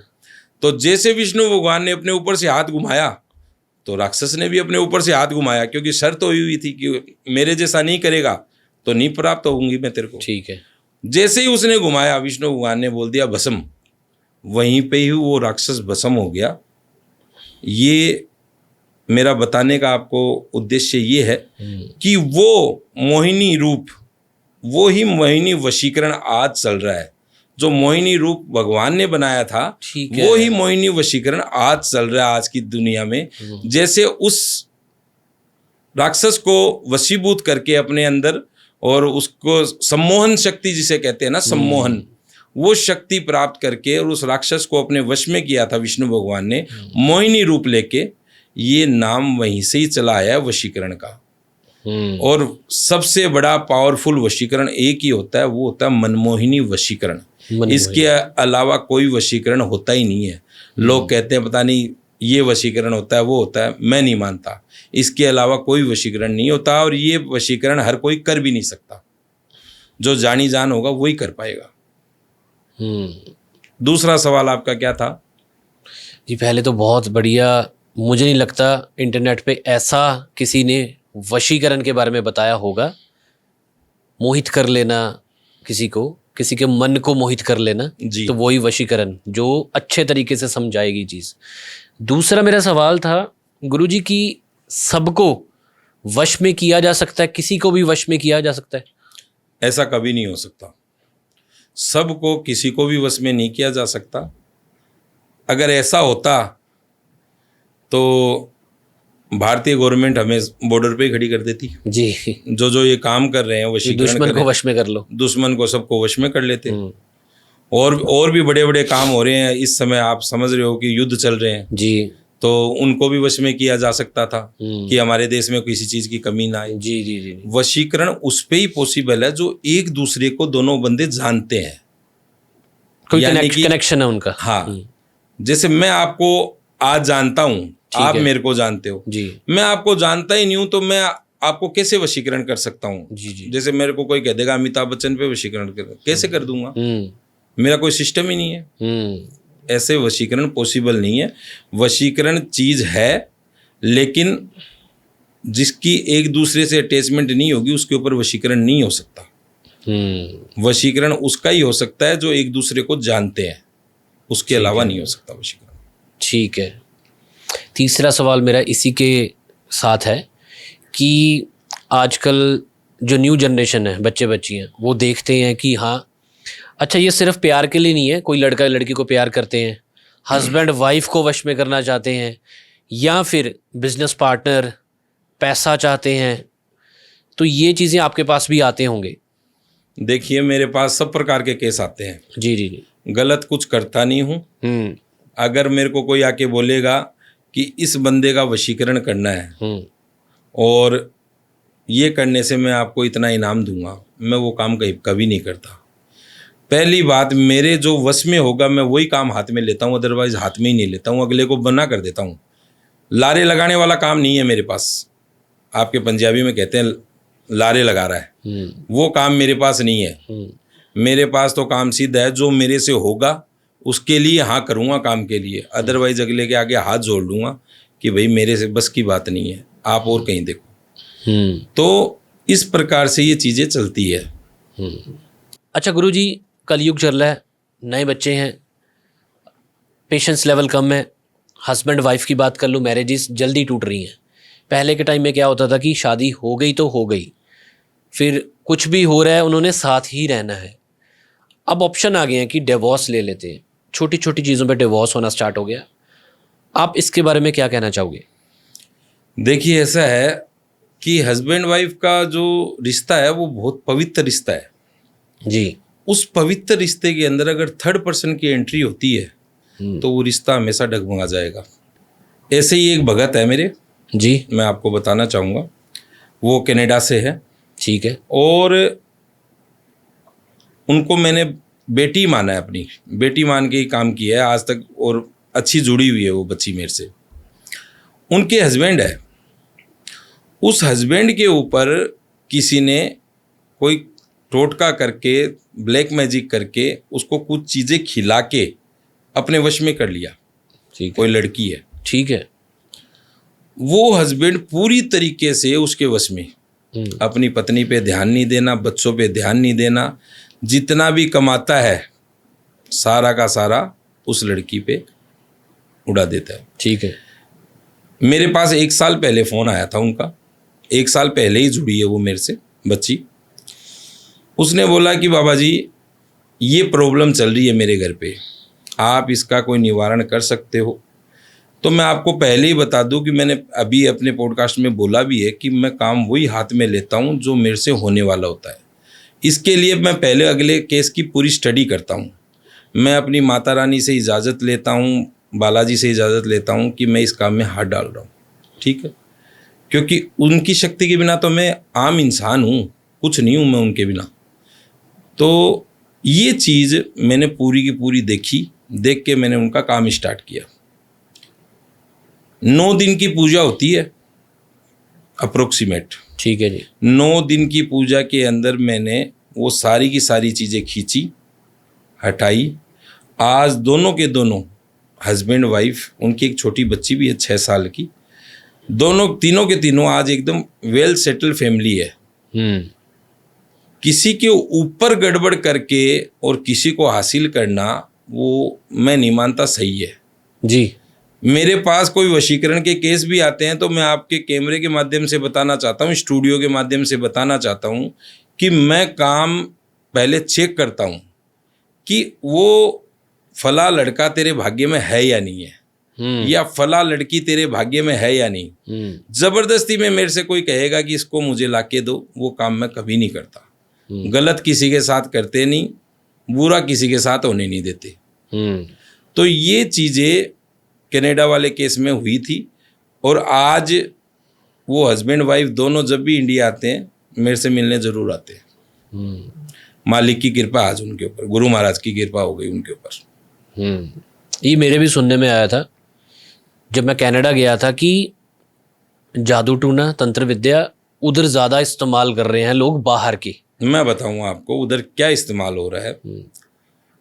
तो जैसे विष्णु भगवान ने अपने ऊपर से हाथ घुमाया तो राक्षस ने भी अपने ऊपर से हाथ घुमाया, क्योंकि शर्त हुई थी कि मेरे जैसा नहीं करेगा तो नहीं प्राप्त होंगी मैं तेरे को। ठीक है। जैसे ही उसने घुमाया, विष्णु भगवान ने बोल दिया भस्म। वहीं पे ही वो राक्षस भस्म हो गया। ये मेरा बताने का आपको उद्देश्य ये है कि वो मोहिनी रूप, वो ही मोहिनी वशीकरण आज चल रहा है। जो मोहिनी रूप भगवान ने बनाया था, वो ही मोहिनी वशीकरण आज चल रहा है आज की दुनिया में। जैसे उस राक्षस को वशीभूत करके अपने अंदर, और उसको सम्मोहन शक्ति जिसे कहते हैं ना, सम्मोहन, वो शक्ति प्राप्त करके और उस राक्षस को अपने वश में किया था विष्णु भगवान ने मोहिनी रूप लेके। ये नाम वहीं से ही चला आया है वशीकरण का। और सबसे बड़ा पावरफुल वशीकरण एक ही होता है, वो होता है मनमोहिनी वशीकरण। इसके अलावा कोई वशीकरण होता ही नहीं है। लोग कहते हैं पता नहीं ये वशीकरण होता है, वो होता है, मैं नहीं मानता। इसके अलावा कोई वशीकरण नहीं होता और ये वशीकरण हर कोई कर भी नहीं सकता। जो जानी जान होगा वही कर पाएगा। दूसरा सवाल आपका क्या था? जी पहले तो बहुत बढ़िया। मुझे नहीं लगता इंटरनेट पे ऐसा किसी ने वशीकरण के बारे में बताया होगा। मोहित कर लेना किसी को, किसी के मन को मोहित कर लेना, जी। तो वही वशीकरण जो अच्छे तरीके से समझाएगी चीज़। दूसरा मेरा सवाल था गुरुजी की सबको वश में किया जा सकता है, किसी को भी वश में किया जा सकता है? ऐसा कभी नहीं हो सकता। सबको किसी को भी वश में नहीं किया जा सकता। अगर ऐसा होता तो भारतीय गवर्नमेंट हमें बॉर्डर पे ही खड़ी कर देती। जी, जो ये काम कर रहे हैं वशीकरण दुश्मन कर को रहे हैं, वश में कर लो। दुश्मन को सबको वश में कर लेते। और भी बड़े बड़े काम हो रहे हैं इस समय। आप समझ रहे हो कि युद्ध चल रहे हैं, जी तो उनको भी वश में किया जा सकता था कि हमारे देश में किसी चीज की कमी ना आए। जी जी जी। वशीकरण उस पे ही पॉसिबल है जो एक दूसरे को दोनों बंदे जानते हैं, कोई यानी कि कनेक्शन है उनका। हाँ, जैसे मैं आपको आज जानता हूँ, आप मेरे को जानते हो। जी मैं आपको जानता ही नहीं हूँ तो मैं आपको कैसे वशीकरण कर सकता हूँ? जी जी। जैसे मेरे को कोई कह देगा अमिताभ बच्चन पे वशीकरण कर, कैसे कर दूंगा? मेरा कोई सिस्टम ही नहीं है। ऐसे वशीकरण पॉसिबल नहीं है। वशीकरण चीज है, लेकिन जिसकी एक दूसरे से अटैचमेंट नहीं होगी उसके ऊपर वशीकरण नहीं हो सकता। वशीकरण उसका ही हो सकता है जो एक दूसरे को जानते हैं, उसके अलावा नहीं हो सकता वशीकरण। ठीक है। तीसरा सवाल मेरा इसी के साथ है कि आजकल जो न्यू जनरेशन है, बच्चे बच्चियाँ, वो देखते हैं कि हाँ अच्छा ये सिर्फ प्यार के लिए नहीं है, कोई लड़का लड़की को प्यार करते हैं, हस्बैंड वाइफ को वश में करना चाहते हैं, या फिर बिजनेस पार्टनर, पैसा चाहते हैं, तो ये चीज़ें आपके पास भी आते होंगे। देखिए मेरे पास सब प्रकार के केस आते हैं। जी जी जी। गलत कुछ करता नहीं हूँ। अगर मेरे को कोई आके बोलेगा कि इस बंदे का वशीकरण करना है और ये करने से मैं आपको इतना इनाम दूंगा, मैं वो काम कभी नहीं करता। पहली बात, मेरे जो वश में होगा मैं वही काम हाथ में लेता हूँ, अदरवाइज हाथ में ही नहीं लेता हूँ, अगले को मना कर देता हूँ। लारे लगाने वाला काम नहीं है मेरे पास। आपके पंजाबी में कहते हैं लारे लगा रहा है, वो काम मेरे पास नहीं है। मेरे पास तो काम सीधा है, जो मेरे से होगा उसके लिए हाँ करूँगा काम के लिए, अदरवाइज अगले के आगे हाथ जोड़ लूँगा कि भाई मेरे से बस की बात नहीं है, आप और कहीं देखो। तो इस प्रकार से ये चीज़ें चलती है। अच्छा गुरुजी, कलयुग चल रहा है, नए बच्चे हैं, पेशेंस लेवल कम है। हस्बैंड वाइफ की बात कर लूँ, मैरिजेस जल्दी टूट रही हैं। पहले के टाइम में क्या होता था कि शादी हो गई तो हो गई, फिर कुछ भी हो रहा है उन्होंने साथ ही रहना है। अब ऑप्शन आ गए हैं कि डिवोर्स ले लेते हैं, छोटी छोटी चीज़ों पे डिवोर्स होना स्टार्ट हो गया। आप इसके बारे में क्या कहना चाहोगे? देखिए ऐसा है कि हस्बैंड वाइफ का जो रिश्ता है वो बहुत पवित्र रिश्ता है जी। उस पवित्र रिश्ते के अंदर अगर थर्ड पर्सन की एंट्री होती है तो वो रिश्ता हमेशा डगमगा जाएगा। ऐसे ही एक भगत है मेरे जी, मैं आपको बताना चाहूँगा, वो कनाडा से है। ठीक है। और उनको मैंने बेटी माना है, अपनी बेटी मान के ही काम किया है आज तक, और अच्छी जुड़ी हुई है वो बच्ची मेरे से। उनके हस्बैंड है, उस हस्बैंड के ऊपर किसी ने कोई टोटका करके, ब्लैक मैजिक करके उसको कुछ चीज़ें खिला के अपने वश में कर लिया। ठीक है। कोई लड़की है, ठीक है। वो हस्बैंड पूरी तरीके से उसके वश में, अपनी पत्नी पे ध्यान नहीं देना, बच्चों पे ध्यान नहीं देना, जितना भी कमाता है सारा का सारा उस लड़की पे उड़ा देता है। ठीक है। मेरे पास 1 साल पहले फ़ोन आया था उनका, 1 साल पहले ही जुड़ी है वो मेरे से बच्ची। उसने बोला कि बाबा जी ये प्रॉब्लम चल रही है मेरे घर पे, आप इसका कोई निवारण कर सकते हो? तो मैं आपको पहले ही बता दूं कि मैंने अभी अपने पॉडकास्ट में बोला भी है कि मैं काम वही हाथ में लेता हूं जो मेरे से होने वाला होता है। इसके लिए मैं पहले अगले केस की पूरी स्टडी करता हूं। मैं अपनी माता रानी से इजाज़त लेता हूं, बालाजी से इजाज़त लेता हूं कि मैं इस काम में हाथ डाल रहा हूं, ठीक है? क्योंकि उनकी शक्ति के बिना तो मैं आम इंसान हूँ, कुछ नहीं हूँ मैं उनके बिना। तो ये चीज़ मैंने पूरी की पूरी देखी, देख के मैंने उनका काम स्टार्ट किया। 9 दिन की पूजा होती है अप्रोक्सीमेट। ठीक है जी। 9 दिन की पूजा के अंदर मैंने वो सारी की सारी चीज़ें खींची, हटाई। आज दोनों के दोनों हस्बैंड वाइफ, उनकी एक छोटी बच्ची भी है 6 साल की, दोनों तीनों के तीनों आज एकदम वेल सेटल फैमिली है। किसी के ऊपर गड़बड़ करके और किसी को हासिल करना, वो मैं नहीं मानता सही है जी। मेरे पास कोई वशीकरण के केस भी आते हैं तो मैं आपके कैमरे के माध्यम से बताना चाहता हूँ, स्टूडियो के माध्यम से बताना चाहता हूँ कि मैं काम पहले चेक करता हूँ कि वो फला लड़का तेरे भाग्य में है या नहीं है, या फला लड़की तेरे भाग्य में है या नहीं। जबरदस्ती में मेरे से कोई कहेगा कि इसको मुझे लाके दो, वो काम मैं कभी नहीं करता। गलत किसी के साथ करते नहीं, बुरा किसी के साथ होने नहीं देते। तो ये चीज़ें कनाडा वाले केस में हुई थी, और आज वो हस्बैंड वाइफ दोनों जब भी इंडिया आते हैं मेरे से मिलने ज़रूर आते हैं। मालिक की कृपा आज उनके ऊपर, गुरु महाराज की कृपा हो गई उनके ऊपर। ये मेरे भी सुनने में आया था जब मैं कनाडा गया था कि जादू टूना, तंत्र विद्या उधर ज़्यादा इस्तेमाल कर रहे हैं लोग बाहर की। मैं बताऊंगा आपको उधर क्या इस्तेमाल हो रहा है।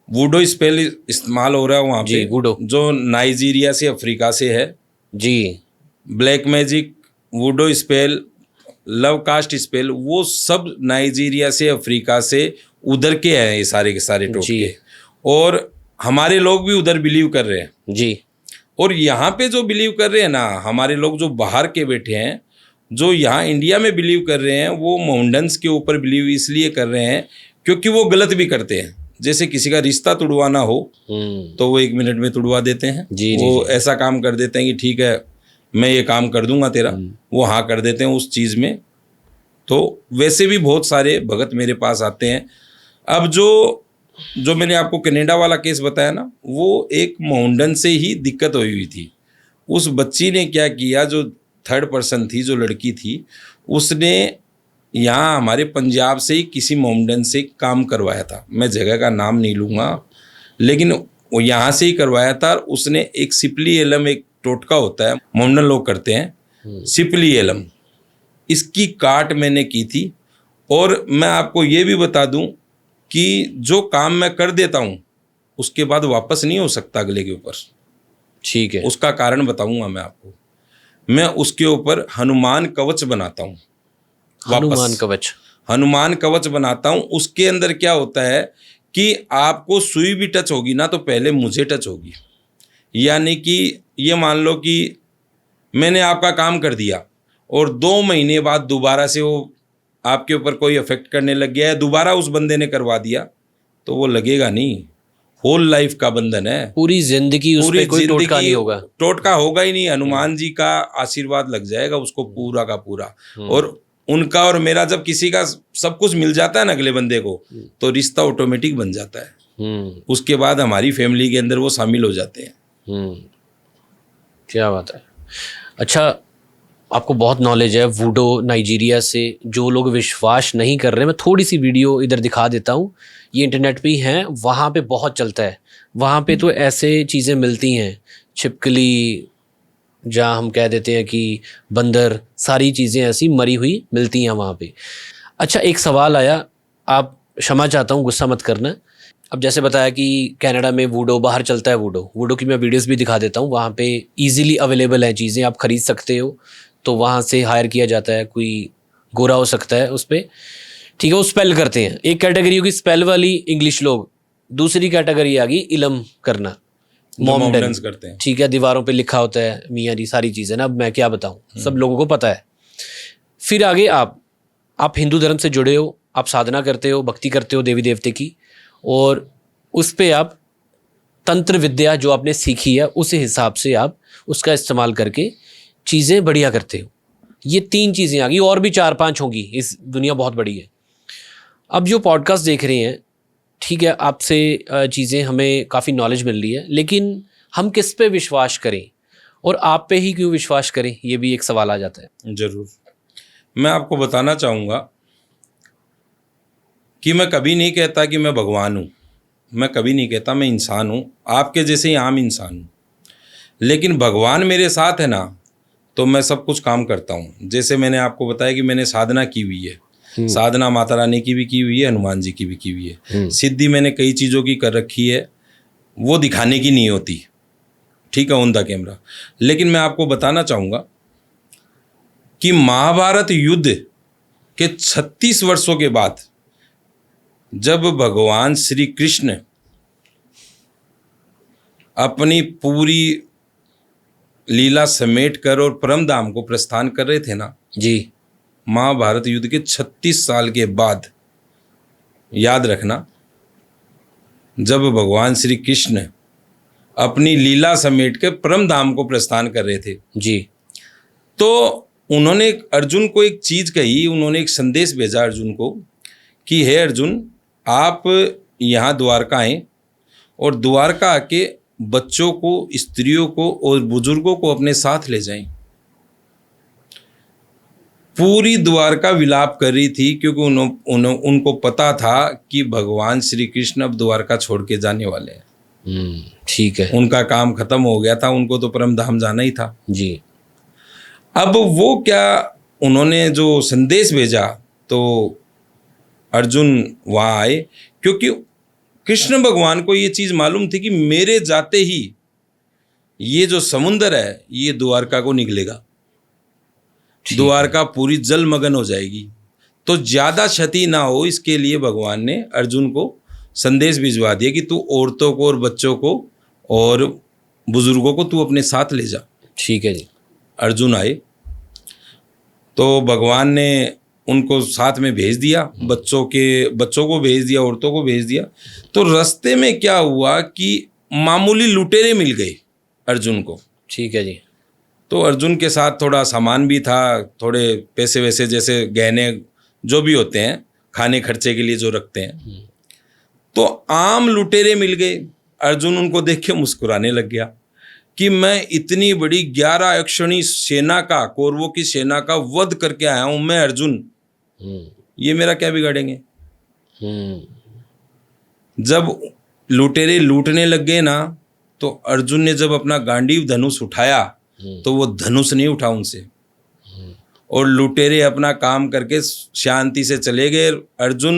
वूडो स्पेल इस्तेमाल हो रहा है वहाँ पे, वूडो जो नाइजीरिया से, अफ्रीका से है जी। Black magic, voodoo spell, love cast spell, वो सब नाइजीरिया से, अफ्रीका से उधर के हैं ये सारे के सारे टोटके। और हमारे लोग भी उधर बिलीव कर रहे हैं जी। और यहाँ पे जो बिलीव कर रहे हैं ना, हमारे लोग जो बाहर के बैठे हैं, जो यहाँ इंडिया में बिलीव कर रहे हैं, वो माउंटेन्स के ऊपर बिलीव इसलिए कर रहे हैं क्योंकि वो गलत भी करते हैं। जैसे किसी का रिश्ता तुड़वाना हो तो वो 1 मिनट में तुड़वा देते हैं। वो ऐसा काम कर देते हैं कि ठीक है मैं ये काम कर दूंगा तेरा, वो हाँ कर देते हैं उस चीज़ में। तो वैसे भी बहुत सारे भगत मेरे पास आते हैं। अब जो मैंने आपको कनाडा वाला केस बताया ना, वो एक माउंटेन से ही दिक्कत हुई थी। उस बच्ची ने क्या किया, जो 3rd पर्सन थी, जो लड़की थी, उसने यहाँ हमारे पंजाब से ही किसी माउंटेन से काम करवाया था। मैं जगह का नाम नहीं लूँगा, लेकिन वो यहाँ से ही करवाया था। उसने एक सिपली एलम, एक टोटका होता है माउंटेन लोग करते हैं, सिपली एलम, इसकी काट मैंने की थी। और मैं आपको ये भी बता दूं कि जो काम मैं कर देता हूं उसके बाद वापस नहीं हो सकता अगले के ऊपर। ठीक है। उसका कारण बताऊंगा मैं आपको। मैं उसके ऊपर हनुमान कवच बनाता हूं। हनुमान कवच बनाता हूं। उसके अंदर क्या होता है कि आपको सुई भी टच होगी ना तो पहले मुझे टच होगी। यानी कि ये मान लो कि मैंने आपका काम कर दिया और 2 महीने बाद दोबारा से वो आपके ऊपर कोई इफेक्ट करने लग गया है, दोबारा उस बंदे ने करवा दिया, तो वो लगेगा नहीं। होल लाइफ का बंधन है, पूरी जिंदगी उस पे कोई टोटका नहीं होगा। टोटका होगा ही नहीं। हनुमान जी का आशीर्वाद लग जाएगा उसको पूरा का पूरा। और उनका और मेरा जब किसी का सब कुछ मिल जाता है ना अगले बंदे को, तो रिश्ता ऑटोमेटिक बन जाता है। उसके बाद हमारी फैमिली के अंदर वो शामिल हो जाते हैं। क्या बात है। अच्छा, आपको बहुत नॉलेज है वूडो नाइजीरिया से। जो लोग विश्वास नहीं कर रहे, मैं थोड़ी सी वीडियो इधर दिखा देता हूँ, ये इंटरनेट पे ही हैं, वहाँ पे बहुत चलता है। वहाँ पे तो ऐसे चीज़ें मिलती हैं, छिपकली, जहाँ हम कह देते हैं कि बंदर, सारी चीज़ें ऐसी मरी हुई मिलती हैं वहाँ पे। अच्छा, एक सवाल आया, आप क्षमा चाहता हूँ, गुस्सा मत करना। अब जैसे बताया कि कनाडा में वूडो बाहर चलता है, वूडो की मैं वीडियोस भी दिखा देता हूँ। वहाँ पे इजीली अवेलेबल है चीज़ें, आप ख़रीद सकते हो। तो वहाँ से हायर किया जाता है, कोई गोरा हो सकता है उस पर, ठीक है, वो स्पेल करते हैं। एक कैटेगरी होगी स्पेल वाली, इंग्लिश लोग। दूसरी कैटेगरी आ गई इलम करना, मॉमडेंस करते हैं, ठीक है, दीवारों पे लिखा होता है मियाँ जी, सारी चीज़ें ना, अब मैं क्या बताऊँ, सब लोगों को पता है। फिर आगे आप हिंदू धर्म से जुड़े हो, आप साधना करते हो, भक्ति करते हो देवी देवते की, और उस पर आप तंत्र विद्या जो आपने सीखी है उस हिसाब से आप उसका इस्तेमाल करके चीज़ें बढ़िया करते हो। ये 3 चीज़ें आ गई, और भी 4-5 होंगी, इस दुनिया बहुत बड़ी है। अब जो पॉडकास्ट देख रहे हैं, ठीक है, आपसे चीज़ें हमें काफ़ी नॉलेज मिल रही है, लेकिन हम किस पे विश्वास करें और आप पे ही क्यों विश्वास करें, ये भी एक सवाल आ जाता है। ज़रूर, मैं आपको बताना चाहूँगा कि मैं कभी नहीं कहता कि मैं भगवान हूँ, मैं कभी नहीं कहता, मैं इंसान हूँ, आपके जैसे ही आम इंसान हूँ। लेकिन भगवान मेरे साथ है ना, तो मैं सब कुछ काम करता हूँ। जैसे मैंने आपको बताया कि मैंने साधना की हुई है, साधना माता रानी की भी की हुई है, हनुमान जी की भी की हुई है। सिद्धि मैंने कई चीज़ों की कर रखी है, वो दिखाने की नहीं होती, ठीक है, ऑन द कैमरा। लेकिन मैं आपको बताना चाहूँगा कि महाभारत युद्ध के 36 वर्षों के बाद जब भगवान श्री कृष्ण अपनी पूरी लीला समेट कर और परम धाम को प्रस्थान कर रहे थे ना जी, महाभारत युद्ध के 36 साल के बाद, याद रखना, जब भगवान श्री कृष्ण अपनी लीला समेट कर परम धाम को प्रस्थान कर रहे थे जी, तो उन्होंने अर्जुन को एक चीज कही, उन्होंने एक संदेश भेजा अर्जुन को कि हे अर्जुन, आप यहाँ द्वारका आएं और द्वारका आके बच्चों को, स्त्रियों को और बुजुर्गों को अपने साथ ले जाएं। पूरी द्वारका विलाप कर रही थी क्योंकि उनको पता था कि भगवान श्री कृष्ण अब द्वारका छोड़ के जाने वाले हैं। ठीक है, उनका काम खत्म हो गया था, उनको तो परम धाम जाना ही था जी। अब वो क्या, उन्होंने जो संदेश भेजा तो अर्जुन वहाँ आए, क्योंकि कृष्ण भगवान को ये चीज़ मालूम थी कि मेरे जाते ही ये जो समुंदर है ये द्वारका को निकलेगा, द्वारका पूरी जलमग्न हो जाएगी, तो ज़्यादा क्षति ना हो इसके लिए भगवान ने अर्जुन को संदेश भिजवा दिया कि तू औरतों को और बच्चों को और बुजुर्गों को तू अपने साथ ले जा। ठीक है जी। अर्जुन आए तो भगवान ने उनको साथ में भेज दिया, बच्चों को भेज दिया, औरतों को भेज दिया। तो रास्ते में क्या हुआ कि मामूली लुटेरे मिल गए अर्जुन को। ठीक है जी। तो अर्जुन के साथ थोड़ा सामान भी था, थोड़े पैसे वैसे जैसे गहने जो भी होते हैं खाने खर्चे के लिए जो रखते हैं, तो आम लुटेरे मिल गए। अर्जुन उनको देख के मुस्कुराने लग गया कि मैं इतनी बड़ी 11 अक्षौहिणी सेना का, कौरवों की सेना का वध करके आया हूं, मैं अर्जुन, ये मेरा क्या बिगाड़ेंगे। जब लुटेरे लूटने लग गए ना, तो अर्जुन ने जब अपना गांडीव धनुष उठाया तो वो धनुष नहीं उठा उनसे, और लुटेरे अपना काम करके शांति से चले गए। अर्जुन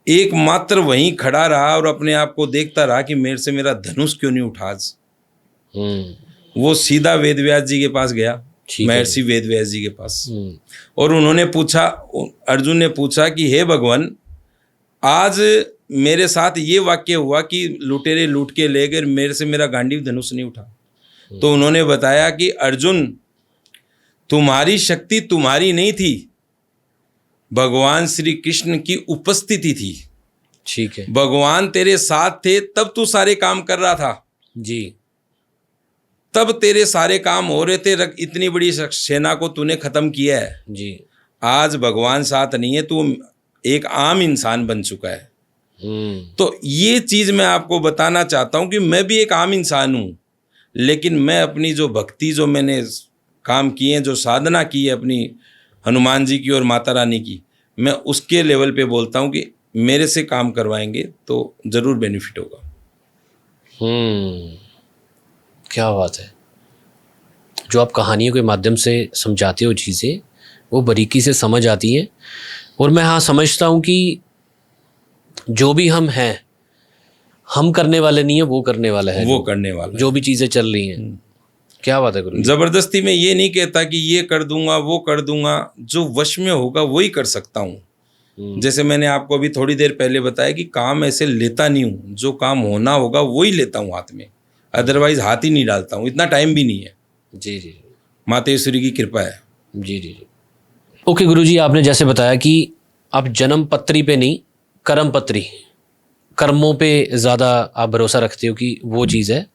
एकमात्र वहीं खड़ा रहा और अपने आप को देखता रहा कि मेरे से मेरा धनुष क्यों नहीं उठा आज। वो सीधा वेदव्यास जी के पास गया, महर्षि वेदव्यास जी के पास, और उन्होंने पूछा, अर्जुन ने पूछा कि हे भगवान, आज मेरे साथ ये वाक्य हुआ कि लुटेरे लूट के ले गए, मेरे से मेरा गांडीव धनुष नहीं उठा। तो उन्होंने बताया कि अर्जुन, तुम्हारी शक्ति तुम्हारी नहीं थी, भगवान श्री कृष्ण की उपस्थिति थी। ठीक है। भगवान तेरे साथ थे तब तू सारे काम कर रहा था जी, तब तेरे सारे काम हो रहे थे, इतनी बड़ी सेना को तूने खत्म किया है जी। आज भगवान साथ नहीं है, तू एक आम इंसान बन चुका है। तो ये चीज मैं आपको बताना चाहता हूं कि मैं भी एक आम इंसान हूं, लेकिन मैं अपनी जो भक्ति, जो मैंने काम किए हैं, जो साधना की है अपनी हनुमान जी की और माता रानी की, मैं उसके लेवल पे बोलता हूं कि मेरे से काम करवाएंगे तो जरूर बेनिफिट होगा। क्या बात है। जो आप कहानियों के माध्यम से समझाते हो चीज़ें, वो बारीकी से समझ आती हैं। और मैं हाँ समझता हूँ कि जो भी हम हैं, हम करने वाले नहीं है, वो करने वाला है, वो करने वाला, जो भी चीज़ें चल रही हैं। क्या बात है गुरु। जबरदस्ती में ये नहीं कहता कि ये कर दूंगा वो कर दूंगा, जो वश में होगा वही कर सकता हूँ। जैसे मैंने आपको अभी थोड़ी देर पहले बताया कि काम ऐसे लेता नहीं हूँ, जो काम होना होगा वही लेता हूँ हाथ में, अदरवाइज हाथ ही नहीं डालता हूँ, इतना टाइम भी नहीं है। जी जी, मातेश्वरी की कृपा है। जी जी जी। ओके गुरुजी, आपने जैसे बताया कि आप जन्म पत्री पे नहीं, कर्म पत्री, कर्मों पे ज़्यादा आप भरोसा रखते हो कि वो चीज़ है।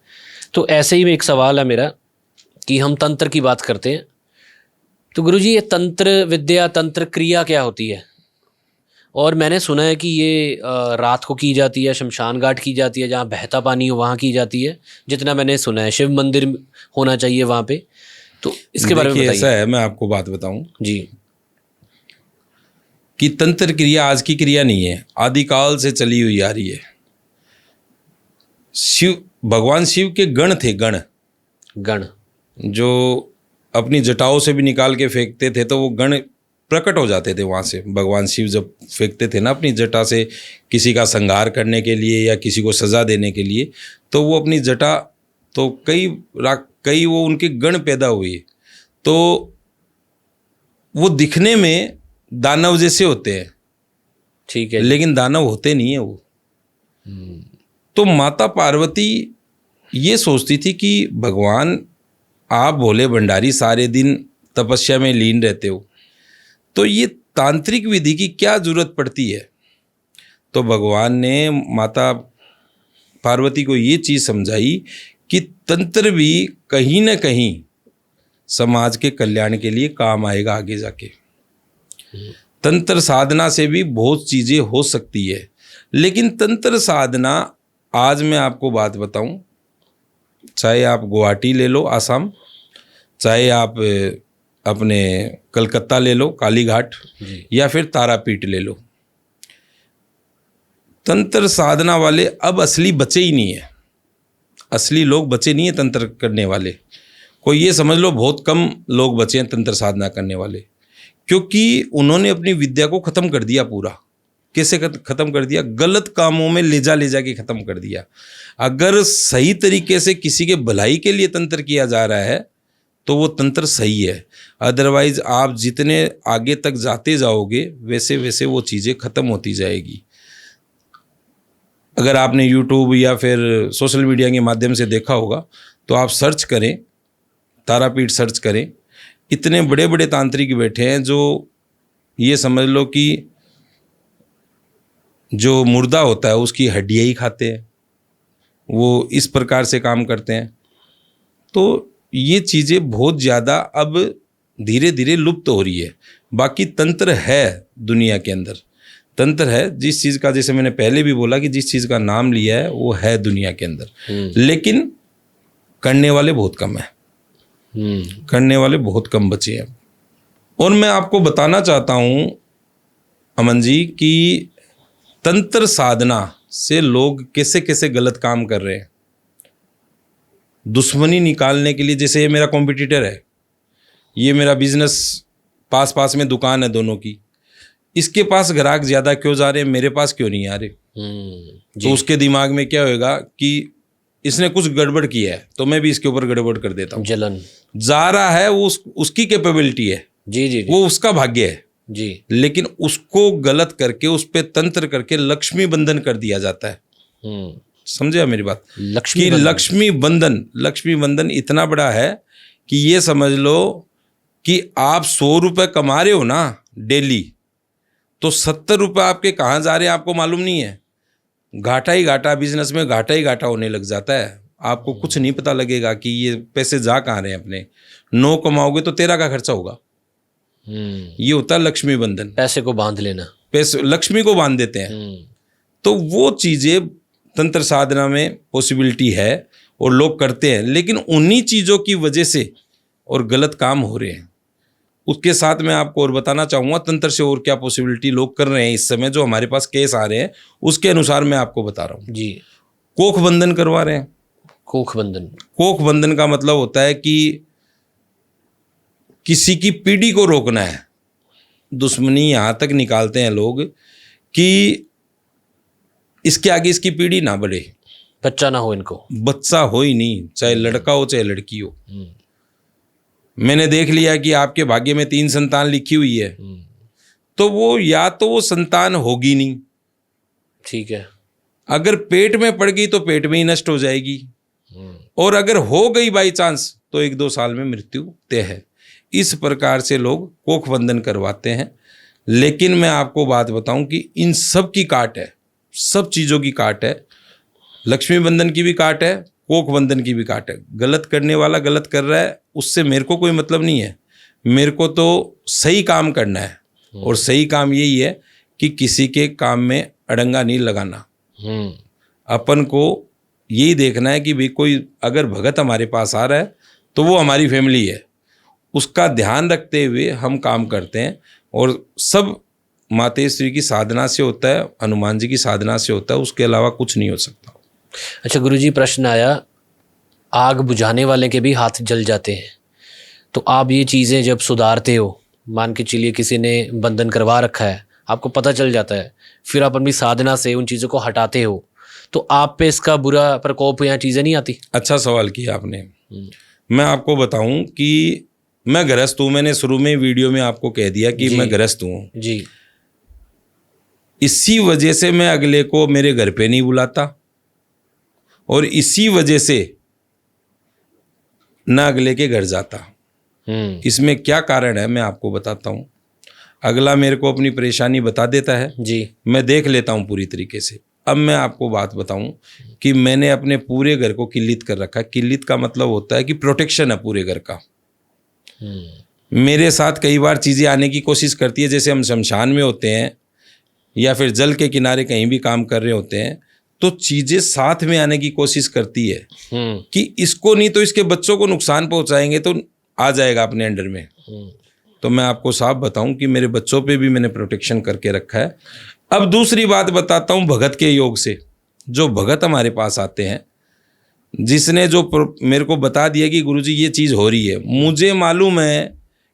तो ऐसे ही एक सवाल है मेरा कि हम तंत्र की बात करते हैं, तो गुरुजी ये तंत्र विद्या, तंत्र क्रिया क्या होती है? और मैंने सुना है कि ये रात को की जाती है, शमशान घाट की जाती है, जहाँ बहता पानी हो वहाँ की जाती है, जितना मैंने सुना है। शिव मंदिर होना चाहिए वहाँ पे, तो इसके बारे में बताइए। ऐसा है, मैं आपको बात बताऊं जी, कि तंत्र क्रिया आज की क्रिया नहीं है, आदिकाल से चली हुई आ रही है। शिव, भगवान शिव के गण थे, गण गण जो अपनी जटाओं से भी निकाल के फेंकते थे, तो वो गण प्रकट हो जाते थे वहाँ से। भगवान शिव जब फेंकते थे ना अपनी जटा से किसी का संहार करने के लिए या किसी को सजा देने के लिए, तो वो अपनी जटा, तो कई वो उनके गण पैदा हुए, तो वो दिखने में दानव जैसे होते हैं, ठीक है, लेकिन दानव होते नहीं है वो। तो माता पार्वती ये सोचती थी कि भगवान आप भोले भंडारी सारे दिन तपस्या में लीन रहते हो, तो ये तांत्रिक विधि की क्या जरूरत पड़ती है। तो भगवान ने माता पार्वती को ये चीज़ समझाई कि तंत्र भी कहीं ना कहीं समाज के कल्याण के लिए काम आएगा आगे जाके। तंत्र साधना से भी बहुत चीज़ें हो सकती है, लेकिन तंत्र साधना, आज मैं आपको बात बताऊं, चाहे आप गुवाहाटी ले लो आसाम, चाहे आप अपने कलकत्ता ले लो काली घाट, या फिर तारापीठ ले लो, तंत्र साधना वाले अब असली बचे ही नहीं है। असली लोग बचे नहीं है तंत्र करने वाले। कोई ये समझ लो बहुत कम लोग बचे हैं तंत्र साधना करने वाले, क्योंकि उन्होंने अपनी विद्या को ख़त्म कर दिया पूरा। कैसे ख़त्म कर दिया? गलत कामों में ले जा के ख़त्म कर दिया। अगर सही तरीके से किसी के भलाई के लिए तंत्र किया जा रहा है तो वो तंत्र सही है, अदरवाइज आप जितने आगे तक जाते जाओगे वैसे वैसे वो चीज़ें ख़त्म होती जाएगी। अगर आपने YouTube या फिर सोशल मीडिया के माध्यम से देखा होगा तो आप सर्च करें, तारापीठ सर्च करें, इतने बड़े बड़े तांत्रिक बैठे हैं जो ये समझ लो कि जो मुर्दा होता है उसकी हड्डियाँ ही खाते हैं, वो इस प्रकार से काम करते हैं। तो ये चीज़ें बहुत ज़्यादा अब धीरे धीरे लुप्त हो रही है। बाकी तंत्र है दुनिया के अंदर, तंत्र है जिस चीज़ का, जैसे मैंने पहले भी बोला कि जिस चीज़ का नाम लिया है वो है दुनिया के अंदर, लेकिन करने वाले बहुत कम है, करने वाले बहुत कम बचे हैं। और मैं आपको बताना चाहता हूँ अमन जी कि तंत्र साधना से लोग कैसे कैसे गलत काम कर रहे हैं, दुश्मनी निकालने के लिए। जैसे ये मेरा कॉम्पिटिटर है, ये मेरा बिजनेस पास पास में दुकान है दोनों की, इसके पास ग्राहक ज़्यादा क्यों जा रहे हैं, मेरे पास क्यों नहीं आ रहे? तो उसके दिमाग में क्या होएगा कि इसने कुछ गड़बड़ किया है तो मैं भी इसके ऊपर गड़बड़ कर देता हूँ। जलन जा रहा है वो उसकी कैपेबिलिटी है, जी, वो उसका भाग्य है जी, लेकिन उसको गलत करके उस पे तंत्र करके लक्ष्मी बंधन कर दिया जाता है। समझे आप मेरी बात? लक्ष्मी बंधन इतना बड़ा है कि ये समझ लो कि आप 100 रुपये कमा रहे हो ना डेली, तो 70 रुपये आपके कहाँ जा रहे हैं आपको मालूम नहीं है। घाटा ही घाटा, बिजनेस में घाटा ही घाटा होने लग जाता है, आपको कुछ नहीं पता लगेगा कि ये पैसे जा कहाँ रहे हैं अपने। 9 कमाओगे तो 13 का खर्चा होगा। ये होता है लक्ष्मी बंधन, पैसे को बांध लेना, पैसे लक्ष्मी को बांध देते हैं। तो वो चीज़ें तंत्र साधना में पॉसिबिलिटी है और लोग करते हैं, लेकिन उन्हीं चीज़ों की वजह से और गलत काम हो रहे हैं। उसके साथ मैं आपको और बताना चाहूँगा तंत्र से और क्या पॉसिबिलिटी लोग कर रहे हैं इस समय, जो हमारे पास केस आ रहे हैं उसके अनुसार मैं आपको बता रहा हूँ जी। कोख बंधन करवा रहे हैं। कोख बंधन का मतलब होता है कि किसी की पीढ़ी को रोकना है। दुश्मनी यहाँ तक निकालते हैं लोग कि इसके आगे इसकी पीढ़ी ना बढ़े, बच्चा ना हो, इनको बच्चा हो ही नहीं, चाहे लड़का हो चाहे लड़की हो। मैंने देख लिया कि आपके भाग्य में 3 संतान लिखी हुई है, तो वो या तो वो संतान होगी नहीं, ठीक है, अगर पेट में पड़ गई तो पेट में ही नष्ट हो जाएगी, और अगर हो गई बाई चांस तो 1-2 साल में मृत्यु तय है। इस प्रकार से लोग कोख बंधन करवाते हैं। लेकिन मैं आपको बात बताऊं कि इन सब की काट है, सब चीज़ों की काट है। लक्ष्मी बंधन की भी काट है, कोख बंधन की भी काट है। गलत करने वाला गलत कर रहा है, उससे मेरे को कोई मतलब नहीं है। मेरे को तो सही काम करना है, और सही काम यही है कि किसी के काम में अड़ंगा नहीं लगाना। अपन को यही देखना है कि भाई कोई अगर भगत हमारे पास आ रहा है तो वो हमारी फैमिली है, उसका ध्यान रखते हुए हम काम करते हैं। और सब मातेश्वरी की साधना से होता है, हनुमान जी की साधना से होता है, उसके अलावा कुछ नहीं हो सकता। अच्छा गुरुजी, प्रश्न आया, आग बुझाने वाले के भी हाथ जल जाते हैं, तो आप ये चीज़ें जब सुधारते हो मान के चलिए किसी ने बंधन करवा रखा है, आपको पता चल जाता है, फिर आप अपनी साधना से उन चीज़ों को हटाते हो, तो आप पे इसका बुरा प्रकोप या चीज़ें नहीं आती? अच्छा सवाल किया आपने। मैं आपको बताऊं कि मैं गृहस्थ हूँ। मैंने शुरू में वीडियो में आपको कह दिया कि मैं गृहस्थ हूँ जी। इसी वजह से मैं अगले को मेरे घर पे नहीं बुलाता, और इसी वजह से ना अगले के घर जाता। इसमें क्या कारण है मैं आपको बताता हूँ। अगला मेरे को अपनी परेशानी बता देता है जी, मैं देख लेता हूँ पूरी तरीके से। अब मैं आपको बात बताऊं कि मैंने अपने पूरे घर को किल्लित कर रखा है। किल्लित का मतलब होता है कि प्रोटेक्शन है पूरे घर का। मेरे साथ कई बार चीज़ें आने की कोशिश करती है, जैसे हम शमशान में होते हैं या फिर जल के किनारे कहीं भी काम कर रहे होते हैं, तो चीज़ें साथ में आने की कोशिश करती है कि इसको नहीं तो इसके बच्चों को नुकसान पहुंचाएंगे तो आ जाएगा अपने अंडर में। तो मैं आपको साफ बताऊं कि मेरे बच्चों पे भी मैंने प्रोटेक्शन करके रखा है। अब दूसरी बात बताता हूं भगत के योग से। जो भगत हमारे पास आते हैं, जिसने जो मेरे को बता दिया कि गुरुजी ये चीज़ हो रही है, मुझे मालूम है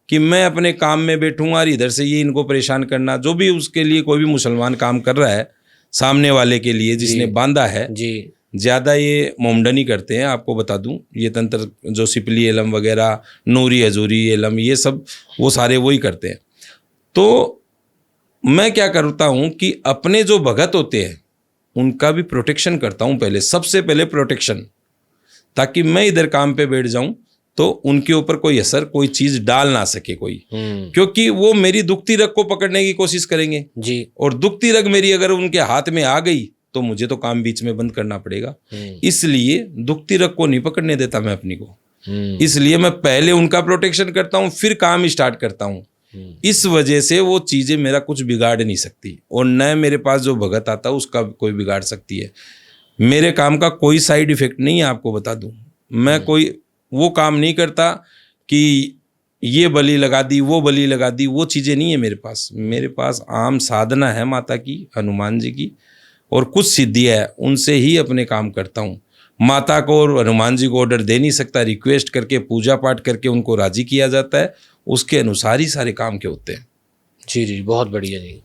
कि मैं अपने काम में बैठूंगा और इधर से ये इनको परेशान करना, जो भी उसके लिए कोई भी मुसलमान काम कर रहा है सामने वाले के लिए जिसने बांधा है जी, ज़्यादा ये मोमडनी करते हैं। आपको बता दूं ये तंत्र जो सिपली एलम वगैरह, नूरी हजूरी एलम, ये सब वो सारे वही करते हैं। तो मैं क्या करता हूं कि अपने जो भगत होते हैं उनका भी प्रोटेक्शन करता हूं, पहले सबसे पहले प्रोटेक्शन, ताकि मैं इधर काम पे बैठ जाऊं तो उनके ऊपर कोई असर, कोई चीज़ डाल ना सके कोई, क्योंकि वो मेरी दुखती रग को पकड़ने की कोशिश करेंगे जी, और दुखती रग मेरी अगर उनके हाथ में आ गई तो मुझे तो काम बीच में बंद करना पड़ेगा। इसलिए दुखती रग को नहीं पकड़ने देता मैं अपनी को। इसलिए मैं पहले उनका प्रोटेक्शन करता हूं, फिर काम स्टार्ट करता हूं। इस वजह से वो चीज़ें मेरा कुछ बिगाड़ नहीं सकती, और न मेरे पास जो भगत आता है उसका कोई बिगाड़ सकती है। मेरे काम का कोई साइड इफेक्ट नहीं है। आपको बता दूं मैं कोई वो काम नहीं करता कि ये बलि लगा दी, वो बलि लगा दी, वो चीज़ें नहीं है मेरे पास। मेरे पास आम साधना है माता की, हनुमान जी की, और कुछ सिद्धियाँ है, उनसे ही अपने काम करता हूँ। माता को और हनुमान जी को ऑर्डर दे नहीं सकता, रिक्वेस्ट करके पूजा पाठ करके उनको राजी किया जाता है, उसके अनुसार ही सारे काम के होते हैं। जी जी, बहुत बढ़िया जी।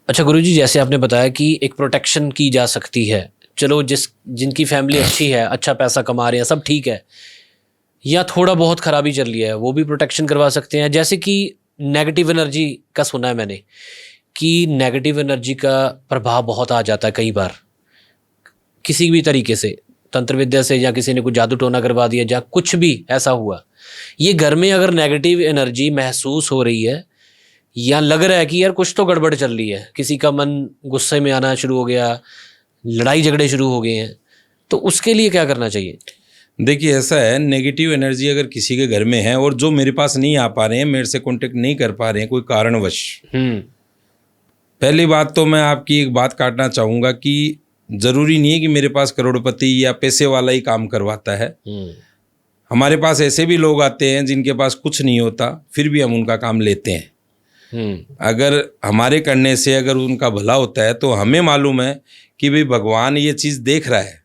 अच्छा गुरुजी, जैसे आपने बताया कि एक प्रोटेक्शन की जा सकती है, चलो जिनकी फैमिली अच्छी है, अच्छा पैसा कमा रहे हैं, सब ठीक है, या थोड़ा बहुत खराबी चल रही है, वो भी प्रोटेक्शन करवा सकते हैं। जैसे कि नेगेटिव एनर्जी का सुना है मैंने कि नेगेटिव एनर्जी का प्रभाव बहुत आ जाता है कई बार, किसी भी तरीके से, तंत्र विद्या से, या किसी ने कुछ जादू टोना करवा दिया, या कुछ भी ऐसा हुआ। ये घर में अगर नेगेटिव एनर्जी महसूस हो रही है या लग रहा है कि यार कुछ तो गड़बड़ चल रही है, किसी का मन गुस्से में आना शुरू हो गया, लड़ाई झगड़े शुरू हो गए हैं, तो उसके लिए क्या करना चाहिए? देखिए ऐसा है, नेगेटिव एनर्जी अगर किसी के घर में है और जो मेरे पास नहीं आ पा रहे हैं, मेरे से कांटेक्ट नहीं कर पा रहे हैं कोई कारणवश, पहली बात तो मैं आपकी एक बात काटना चाहूँगा कि ज़रूरी नहीं है कि मेरे पास करोड़पति या पैसे वाला ही काम करवाता है। हमारे पास ऐसे भी लोग आते हैं जिनके पास कुछ नहीं होता, फिर भी हम उनका काम लेते हैं। अगर हमारे करने से अगर उनका भला होता है तो हमें मालूम है कि भाई भगवान ये चीज़ देख रहा है,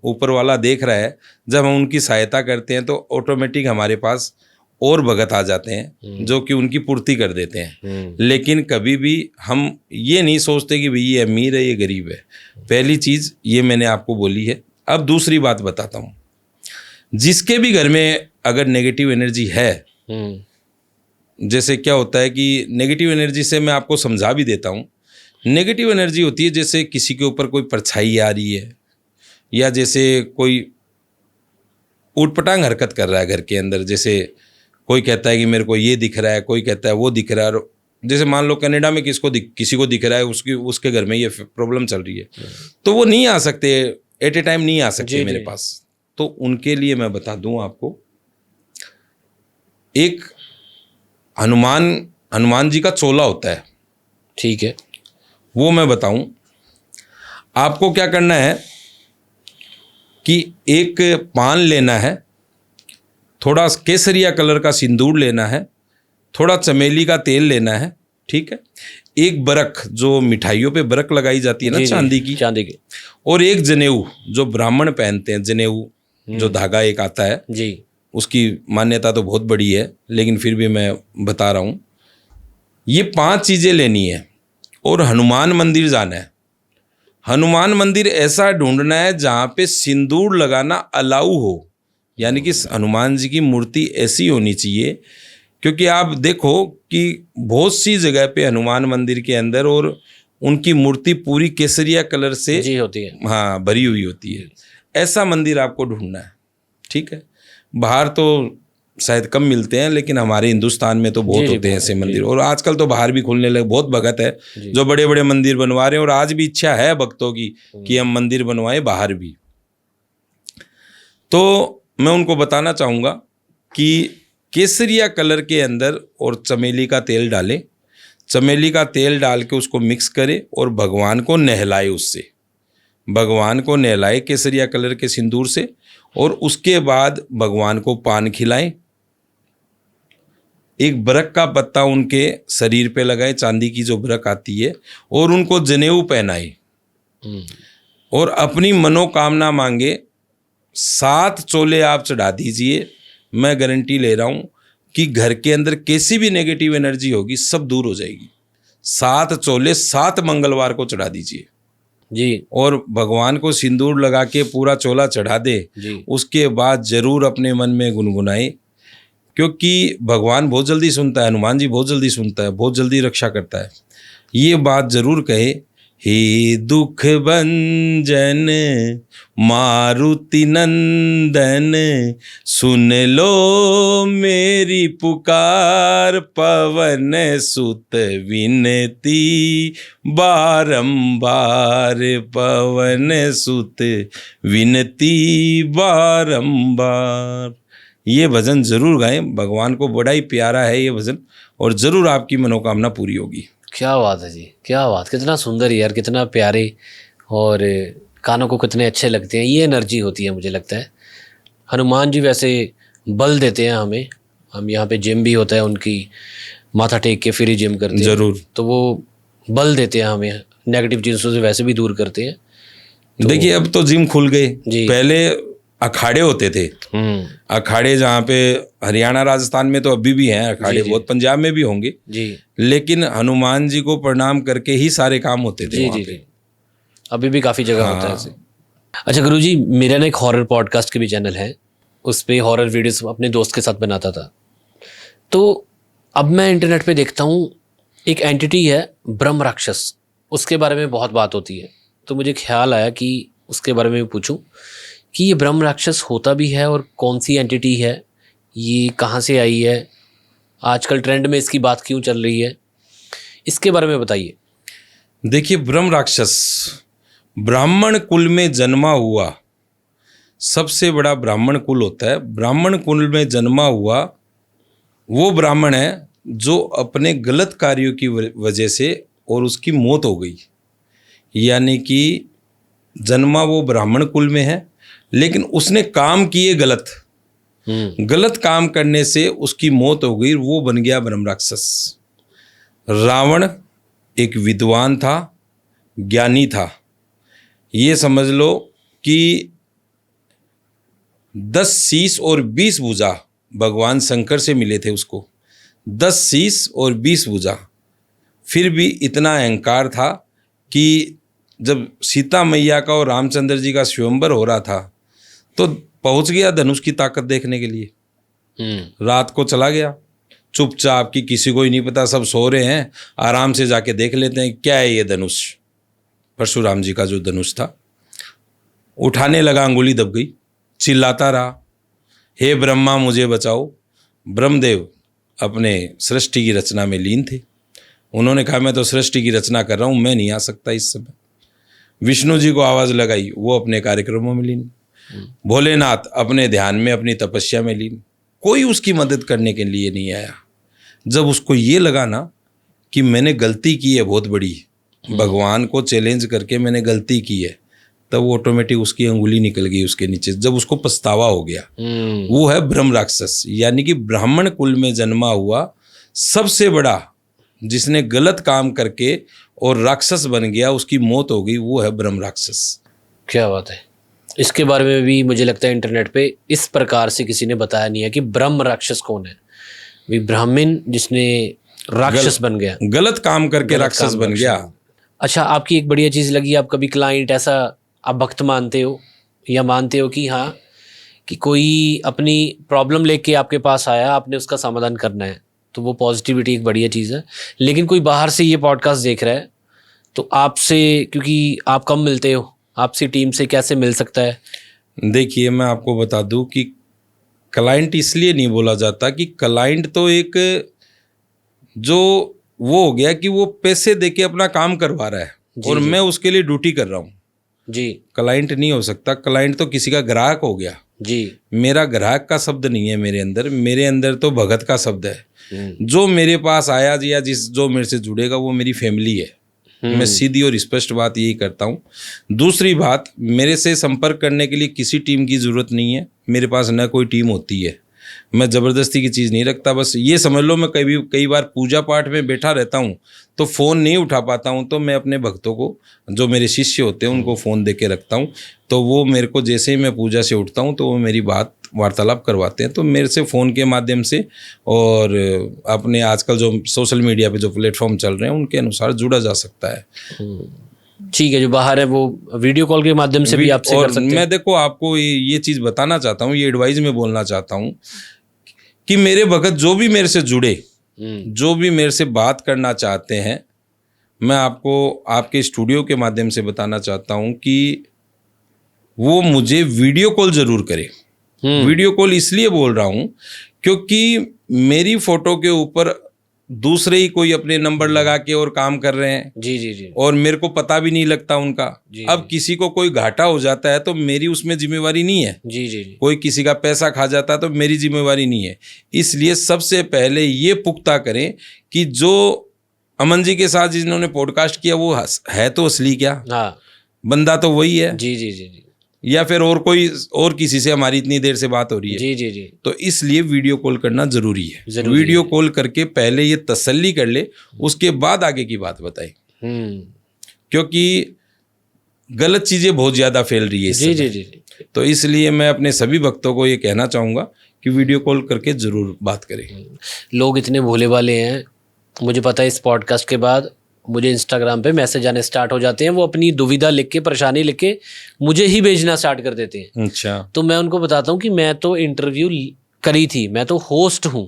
ऊपर वाला देख रहा है। जब हम उनकी सहायता करते हैं तो ऑटोमेटिक हमारे पास और भगत आ जाते हैं जो कि उनकी पूर्ति कर देते हैं। लेकिन कभी भी हम ये नहीं सोचते कि भाई ये अमीर है, ये गरीब है। पहली चीज़ ये मैंने आपको बोली है। अब दूसरी बात बताता हूँ, जिसके भी घर में अगर नेगेटिव एनर्जी है, जैसे क्या होता है कि नेगेटिव एनर्जी से मैं आपको समझा भी देता हूँ। नेगेटिव एनर्जी होती है जैसे किसी के ऊपर कोई परछाई आ रही है, या जैसे कोई ऊटपटांग हरकत कर रहा है घर के अंदर। जैसे कोई कहता है कि मेरे को ये दिख रहा है, कोई कहता है वो दिख रहा है। जैसे मान लो कनाडा में किसी को दिख रहा है, उसके घर में ये प्रॉब्लम चल रही है, तो वो नहीं आ सकते एट ए टाइम, नहीं आ सकते मेरे पास। तो उनके लिए मैं बता दूं आपको, एक हनुमान जी का चोला होता है, ठीक है, वो मैं बताऊं आपको। क्या करना है कि एक पान लेना है, थोड़ा केसरिया कलर का सिंदूर लेना है, थोड़ा चमेली का तेल लेना है, ठीक है, एक बरक, जो मिठाइयों पे बरक लगाई जाती है ना, चांदी की, और एक जनेऊ जो ब्राह्मण पहनते हैं, जनेऊ जो धागा एक आता है जी, उसकी मान्यता तो बहुत बड़ी है, लेकिन फिर भी मैं बता रहा हूँ। ये 5 चीज़ें लेनी है और हनुमान मंदिर जाना है। हनुमान मंदिर ऐसा ढूंढना है जहाँ पे सिंदूर लगाना अलाउ हो, यानी कि हनुमान जी की मूर्ति ऐसी होनी चाहिए। क्योंकि आप देखो कि बहुत सी जगह पे हनुमान मंदिर के अंदर और उनकी मूर्ति पूरी केसरिया कलर से जी होती है, हाँ भरी हुई होती है। ऐसा मंदिर आपको ढूंढना है, ठीक है। बाहर तो शायद कम मिलते हैं, लेकिन हमारे हिंदुस्तान में तो बहुत होते हैं ऐसे मंदिर। और आजकल तो बाहर भी खुलने लगे, बहुत भगत है जो बड़े बड़े मंदिर बनवा रहे हैं। और आज भी इच्छा है भक्तों की कि हम मंदिर बनवाएं बाहर भी। तो मैं उनको बताना चाहूँगा कि केसरिया कलर के अंदर और चमेली का तेल डालें। चमेली का तेल डाल के उसको मिक्स करें और भगवान को नहलाए, उससे भगवान को नहलाए केसरिया कलर के सिंदूर से। और उसके बाद भगवान को पान खिलाएं। एक बरक का पत्ता उनके शरीर पे लगाए, चांदी की जो बरक आती है, और उनको जनेऊ पहनाए और अपनी मनोकामना मांगे। 7 चोले आप चढ़ा दीजिए। मैं गारंटी ले रहा हूँ कि घर के अंदर कैसी भी नेगेटिव एनर्जी होगी सब दूर हो जाएगी। 7 चोले 7 मंगलवार को चढ़ा दीजिए जी, और भगवान को सिंदूर लगा के पूरा चोला चढ़ा दे। उसके बाद जरूर अपने मन में गुनगुनाए, क्योंकि भगवान बहुत जल्दी सुनता है, हनुमान जी बहुत जल्दी सुनता है, बहुत जल्दी रक्षा करता है। ये बात जरूर कहे, हे दुख भंजन मारुति नंदन, सुन लो मेरी पुकार, पवन सुत विनती बारंबार, पवन सुत विनती बारंबार। ये भजन जरूर गाएं, भगवान को बड़ा ही प्यारा है ये भजन, और जरूर आपकी मनोकामना पूरी होगी। क्या बात है जी, क्या बात, कितना सुंदर यार, कितना प्यारे, और कानों को कितने अच्छे लगते हैं। ये एनर्जी होती है मुझे लगता है। हनुमान जी वैसे बल देते हैं हमें। हम यहाँ पे जिम भी होता है, उनकी माथा टेक के फिर ही जिम करते हैं, जरूर। तो वो बल देते हैं हमें, नेगेटिव चीज़ों से वैसे भी दूर करते हैं। देखिए अब तो जिम खुल गए, जी। पहले अखाड़े होते थे। अखाड़े जहाँ पे हरियाणा राजस्थान में तो अभी भी हैं अखाड़े, बहुत पंजाब में भी होंगे जी, लेकिन हनुमान जी को प्रणाम करके ही सारे काम होते थे जी वहाँ जी पे। जी, अभी भी काफ़ी जगह होता है ऐसे। अच्छा गुरुजी, मेरा ना एक हॉरर पॉडकास्ट के भी चैनल है, उस पे हॉरर वीडियोस अपने दोस्त के साथ बनाता था। तो अब मैं इंटरनेट पे देखता हूँ एक एंटिटी है ब्रह्म राक्षस, उसके बारे में बहुत बात होती है। तो मुझे ख्याल आया कि उसके बारे में पूछूं कि ये ब्रह्म राक्षस होता भी है और कौन सी एंटिटी है, ये कहाँ से आई है, आजकल ट्रेंड में इसकी बात क्यों चल रही है, इसके बारे में बताइए। देखिए ब्रह्म राक्षस ब्राह्मण कुल में जन्मा हुआ, सबसे बड़ा ब्राह्मण कुल होता है। ब्राह्मण कुल में जन्मा हुआ वो ब्राह्मण है जो अपने गलत कार्यों की वजह से और उसकी मौत हो गई, यानी कि जन्मा वो ब्राह्मण कुल में है लेकिन उसने काम किए गलत, गलत काम करने से उसकी मौत हो गई, वो बन गया ब्रह्म राक्षस। रावण एक विद्वान था, ज्ञानी था। ये समझ लो कि 10 शीश और 20 भुजा भगवान शंकर से मिले थे उसको, 10 शीश और 20 भुजा। फिर भी इतना अहंकार था कि जब सीता मैया का और रामचंद्र जी का स्वयंवर हो रहा था तो पहुंच गया धनुष की ताकत देखने के लिए। रात को चला गया चुपचाप, कि किसी को ही नहीं पता, सब सो रहे हैं, आराम से जाके देख लेते हैं क्या है ये धनुष। परशुराम जी का जो धनुष था, उठाने लगा, अंगुली दब गई, चिल्लाता रहा, हे ब्रह्मा मुझे बचाओ। ब्रह्मदेव अपने सृष्टि की रचना में लीन थे। उन्होंने कहा मैं तो सृष्टि की रचना कर रहा हूँ, मैं नहीं आ सकता इस समय। विष्णु जी को आवाज़ लगाई, वो अपने कार्यक्रमों में लीन। भोलेनाथ अपने ध्यान में, अपनी तपस्या में लीन। कोई उसकी मदद करने के लिए नहीं आया। जब उसको ये लगा ना कि मैंने गलती की है बहुत बड़ी, भगवान को चैलेंज करके मैंने गलती की है, तब वो ऑटोमेटिक उसकी अंगुली निकल गई उसके नीचे, जब उसको पछतावा हो गया। वो है ब्रह्म राक्षस, यानी कि ब्राह्मण कुल में जन्मा हुआ सबसे बड़ा, जिसने गलत काम करके और राक्षस बन गया, उसकी मौत हो गई, वो है ब्रह्म राक्षस। क्या बात है। इसके बारे में भी मुझे लगता है इंटरनेट पे इस प्रकार से किसी ने बताया नहीं है कि ब्रह्म राक्षस कौन है। भी ब्राह्मण जिसने राक्षस बन गया, गलत काम करके राक्षस बन गया। अच्छा, आपकी एक बढ़िया चीज़ लगी, आप कभी क्लाइंट ऐसा आप भक्त मानते हो या मानते हो कि हाँ कि कोई अपनी प्रॉब्लम लेके आपके पास आया, आपने उसका समाधान करना है, तो वो पॉजिटिविटी एक बढ़िया चीज़ है। लेकिन कोई बाहर से ये पॉडकास्ट देख रहा है तो आपसे, क्योंकि आप कम मिलते हो, आपसी टीम से कैसे मिल सकता है? देखिए, मैं आपको बता दूं कि क्लाइंट इसलिए नहीं बोला जाता कि क्लाइंट तो एक जो वो हो गया कि वो पैसे देके अपना काम करवा रहा है और मैं उसके लिए ड्यूटी कर रहा हूँ जी। क्लाइंट नहीं हो सकता। क्लाइंट तो किसी का ग्राहक हो गया जी। मेरा ग्राहक का शब्द नहीं है मेरे अंदर तो भगत का शब्द है। जो मेरे पास आया या जो मेरे से जुड़ेगा वो मेरी फैमिली है। मैं सीधी और स्पष्ट बात यही करता हूँ। दूसरी बात, मेरे से संपर्क करने के लिए किसी टीम की ज़रूरत नहीं है। मेरे पास न कोई टीम होती है। मैं ज़बरदस्ती की चीज़ नहीं रखता। बस ये समझ लो, मैं कई बार पूजा पाठ में बैठा रहता हूँ तो फ़ोन नहीं उठा पाता हूँ, तो मैं अपने भक्तों को, जो मेरे शिष्य होते हैं, उनको फ़ोन दे के रखता हूँ। तो वो मेरे को जैसे ही मैं पूजा से उठता हूँ तो वो मेरी बात वार्तालाप करवाते हैं। तो मेरे से फ़ोन के माध्यम से और अपने आजकल जो सोशल मीडिया पे जो प्लेटफॉर्म चल रहे हैं उनके अनुसार जुड़ा जा सकता है। ठीक है, जो बाहर है वो वीडियो कॉल के माध्यम से भी आपसे कर सकते हैं। मैं देखो आपको ये चीज़ बताना चाहता हूँ, ये एडवाइस में बोलना चाहता हूँ कि मेरे भगत जो भी मेरे से जुड़े, जो भी मेरे से बात करना चाहते हैं, मैं आपको आपके स्टूडियो के माध्यम से बताना चाहता हूँ कि वो मुझे वीडियो कॉल ज़रूर करें। वीडियो कॉल इसलिए बोल रहा हूँ क्योंकि मेरी फ़ोटो के ऊपर दूसरे ही कोई अपने नंबर लगा के और काम कर रहे हैं। जी जी जी। और मेरे को पता भी नहीं लगता उनका। अब किसी को कोई घाटा हो जाता है तो मेरी उसमें जिम्मेवारी नहीं है। जी जी जी। कोई किसी का पैसा खा जाता है तो मेरी जिम्मेवारी नहीं है। इसलिए सबसे पहले ये पुख्ता करें कि जो अमन जी के साथ जिन्होंने पॉडकास्ट किया वो है तो असली क्या? हाँ, बंदा तो वही है। जी जी जी जी। या फिर और कोई और किसी से हमारी इतनी देर से बात हो रही है। जी जी जी। तो इसलिए वीडियो कॉल करना जरूरी है। वीडियो कॉल करके पहले ये तसल्ली कर ले, उसके बाद आगे की बात बताए। क्योंकि गलत चीजें बहुत ज्यादा फैल रही है इस समय। जी जी जी। तो इसलिए मैं अपने सभी भक्तों को ये कहना चाहूंगा कि वीडियो कॉल करके जरूर बात करें। लोग इतने भोले भाले हैं, मुझे पता है इस पॉडकास्ट के बाद मुझे इंस्टाग्राम पे मैसेज आने स्टार्ट हो जाते हैं। वो अपनी दुविधा लिख के, परेशानी लिख के मुझे ही भेजना स्टार्ट कर देते हैं। अच्छा। तो मैं उनको बताता हूँ कि मैं तो इंटरव्यू करी थी, मैं तो होस्ट हूँ।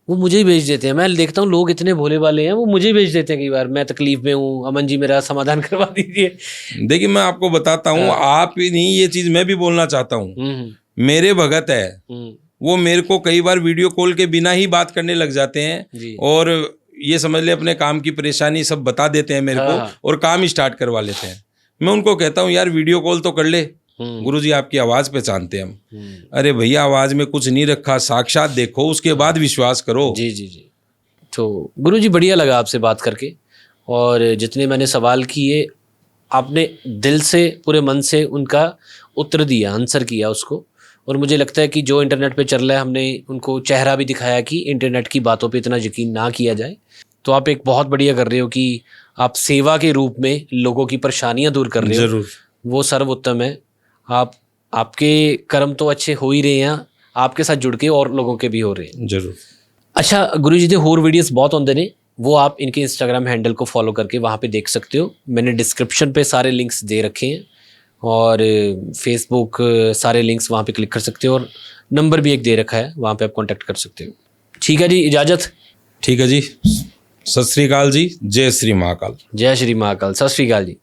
वो मुझे ही भेज देते हैं। मैं देखता हूँ लोग इतने भोले वाले हैं, वो मुझे ही भेज देते हैं। कई बार मैं तकलीफ में हूँ, अमन जी मेरा समाधान करवा दीजिए। देखिए, मैं आपको बताता हूँ, आप ही नहीं, ये चीज़ मैं भी बोलना चाहता हूँ। मेरे भगत है, वो मेरे को कई बार वीडियो कॉल के बिना ही बात करने लग जाते हैं और ये समझ ले अपने काम की परेशानी सब बता देते हैं मेरे को और काम स्टार्ट करवा लेते हैं। मैं उनको कहता हूँ यार वीडियो कॉल तो कर ले, गुरुजी आपकी आवाज़ पहचानते हैं हम। अरे भैया, आवाज़ में कुछ नहीं रखा, साक्षात देखो उसके बाद विश्वास करो। जी जी जी। तो गुरुजी बढ़िया लगा आपसे बात करके, और जितने मैंने सवाल किए आपने दिल से, पूरे मन से उनका उत्तर दिया, आंसर किया उसको। और मुझे लगता है कि जो इंटरनेट पे चल रहा है, हमने उनको चेहरा भी दिखाया कि इंटरनेट की बातों पे इतना यकीन ना किया जाए। तो आप एक बहुत बढ़िया कर रहे हो कि आप सेवा के रूप में लोगों की परेशानियां दूर कर रहे हो। जरूर, वो सर्वोत्तम है। आपके कर्म तो अच्छे हो ही रहे हैं, आपके साथ जुड़ के और लोगों के भी हो रहे हैं। जरूर। अच्छा गुरुजी, दे होर वीडियोस बहुत होंगे ने, वो आप इनके इंस्टाग्राम हैंडल को फॉलो करके वहाँ पे देख सकते हो। मैंने डिस्क्रिप्शन पे सारे लिंक्स दे रखे हैं और फेसबुक सारे लिंक्स वहाँ पे क्लिक कर सकते हो, और नंबर भी एक दे रखा है, वहाँ पे आप कांटेक्ट कर सकते हो। ठीक है जी, इजाज़त। ठीक है जी, सत श्री अकाल जी। जय श्री महाकाल। जय श्री महाकाल। सत श्री अकाल जी।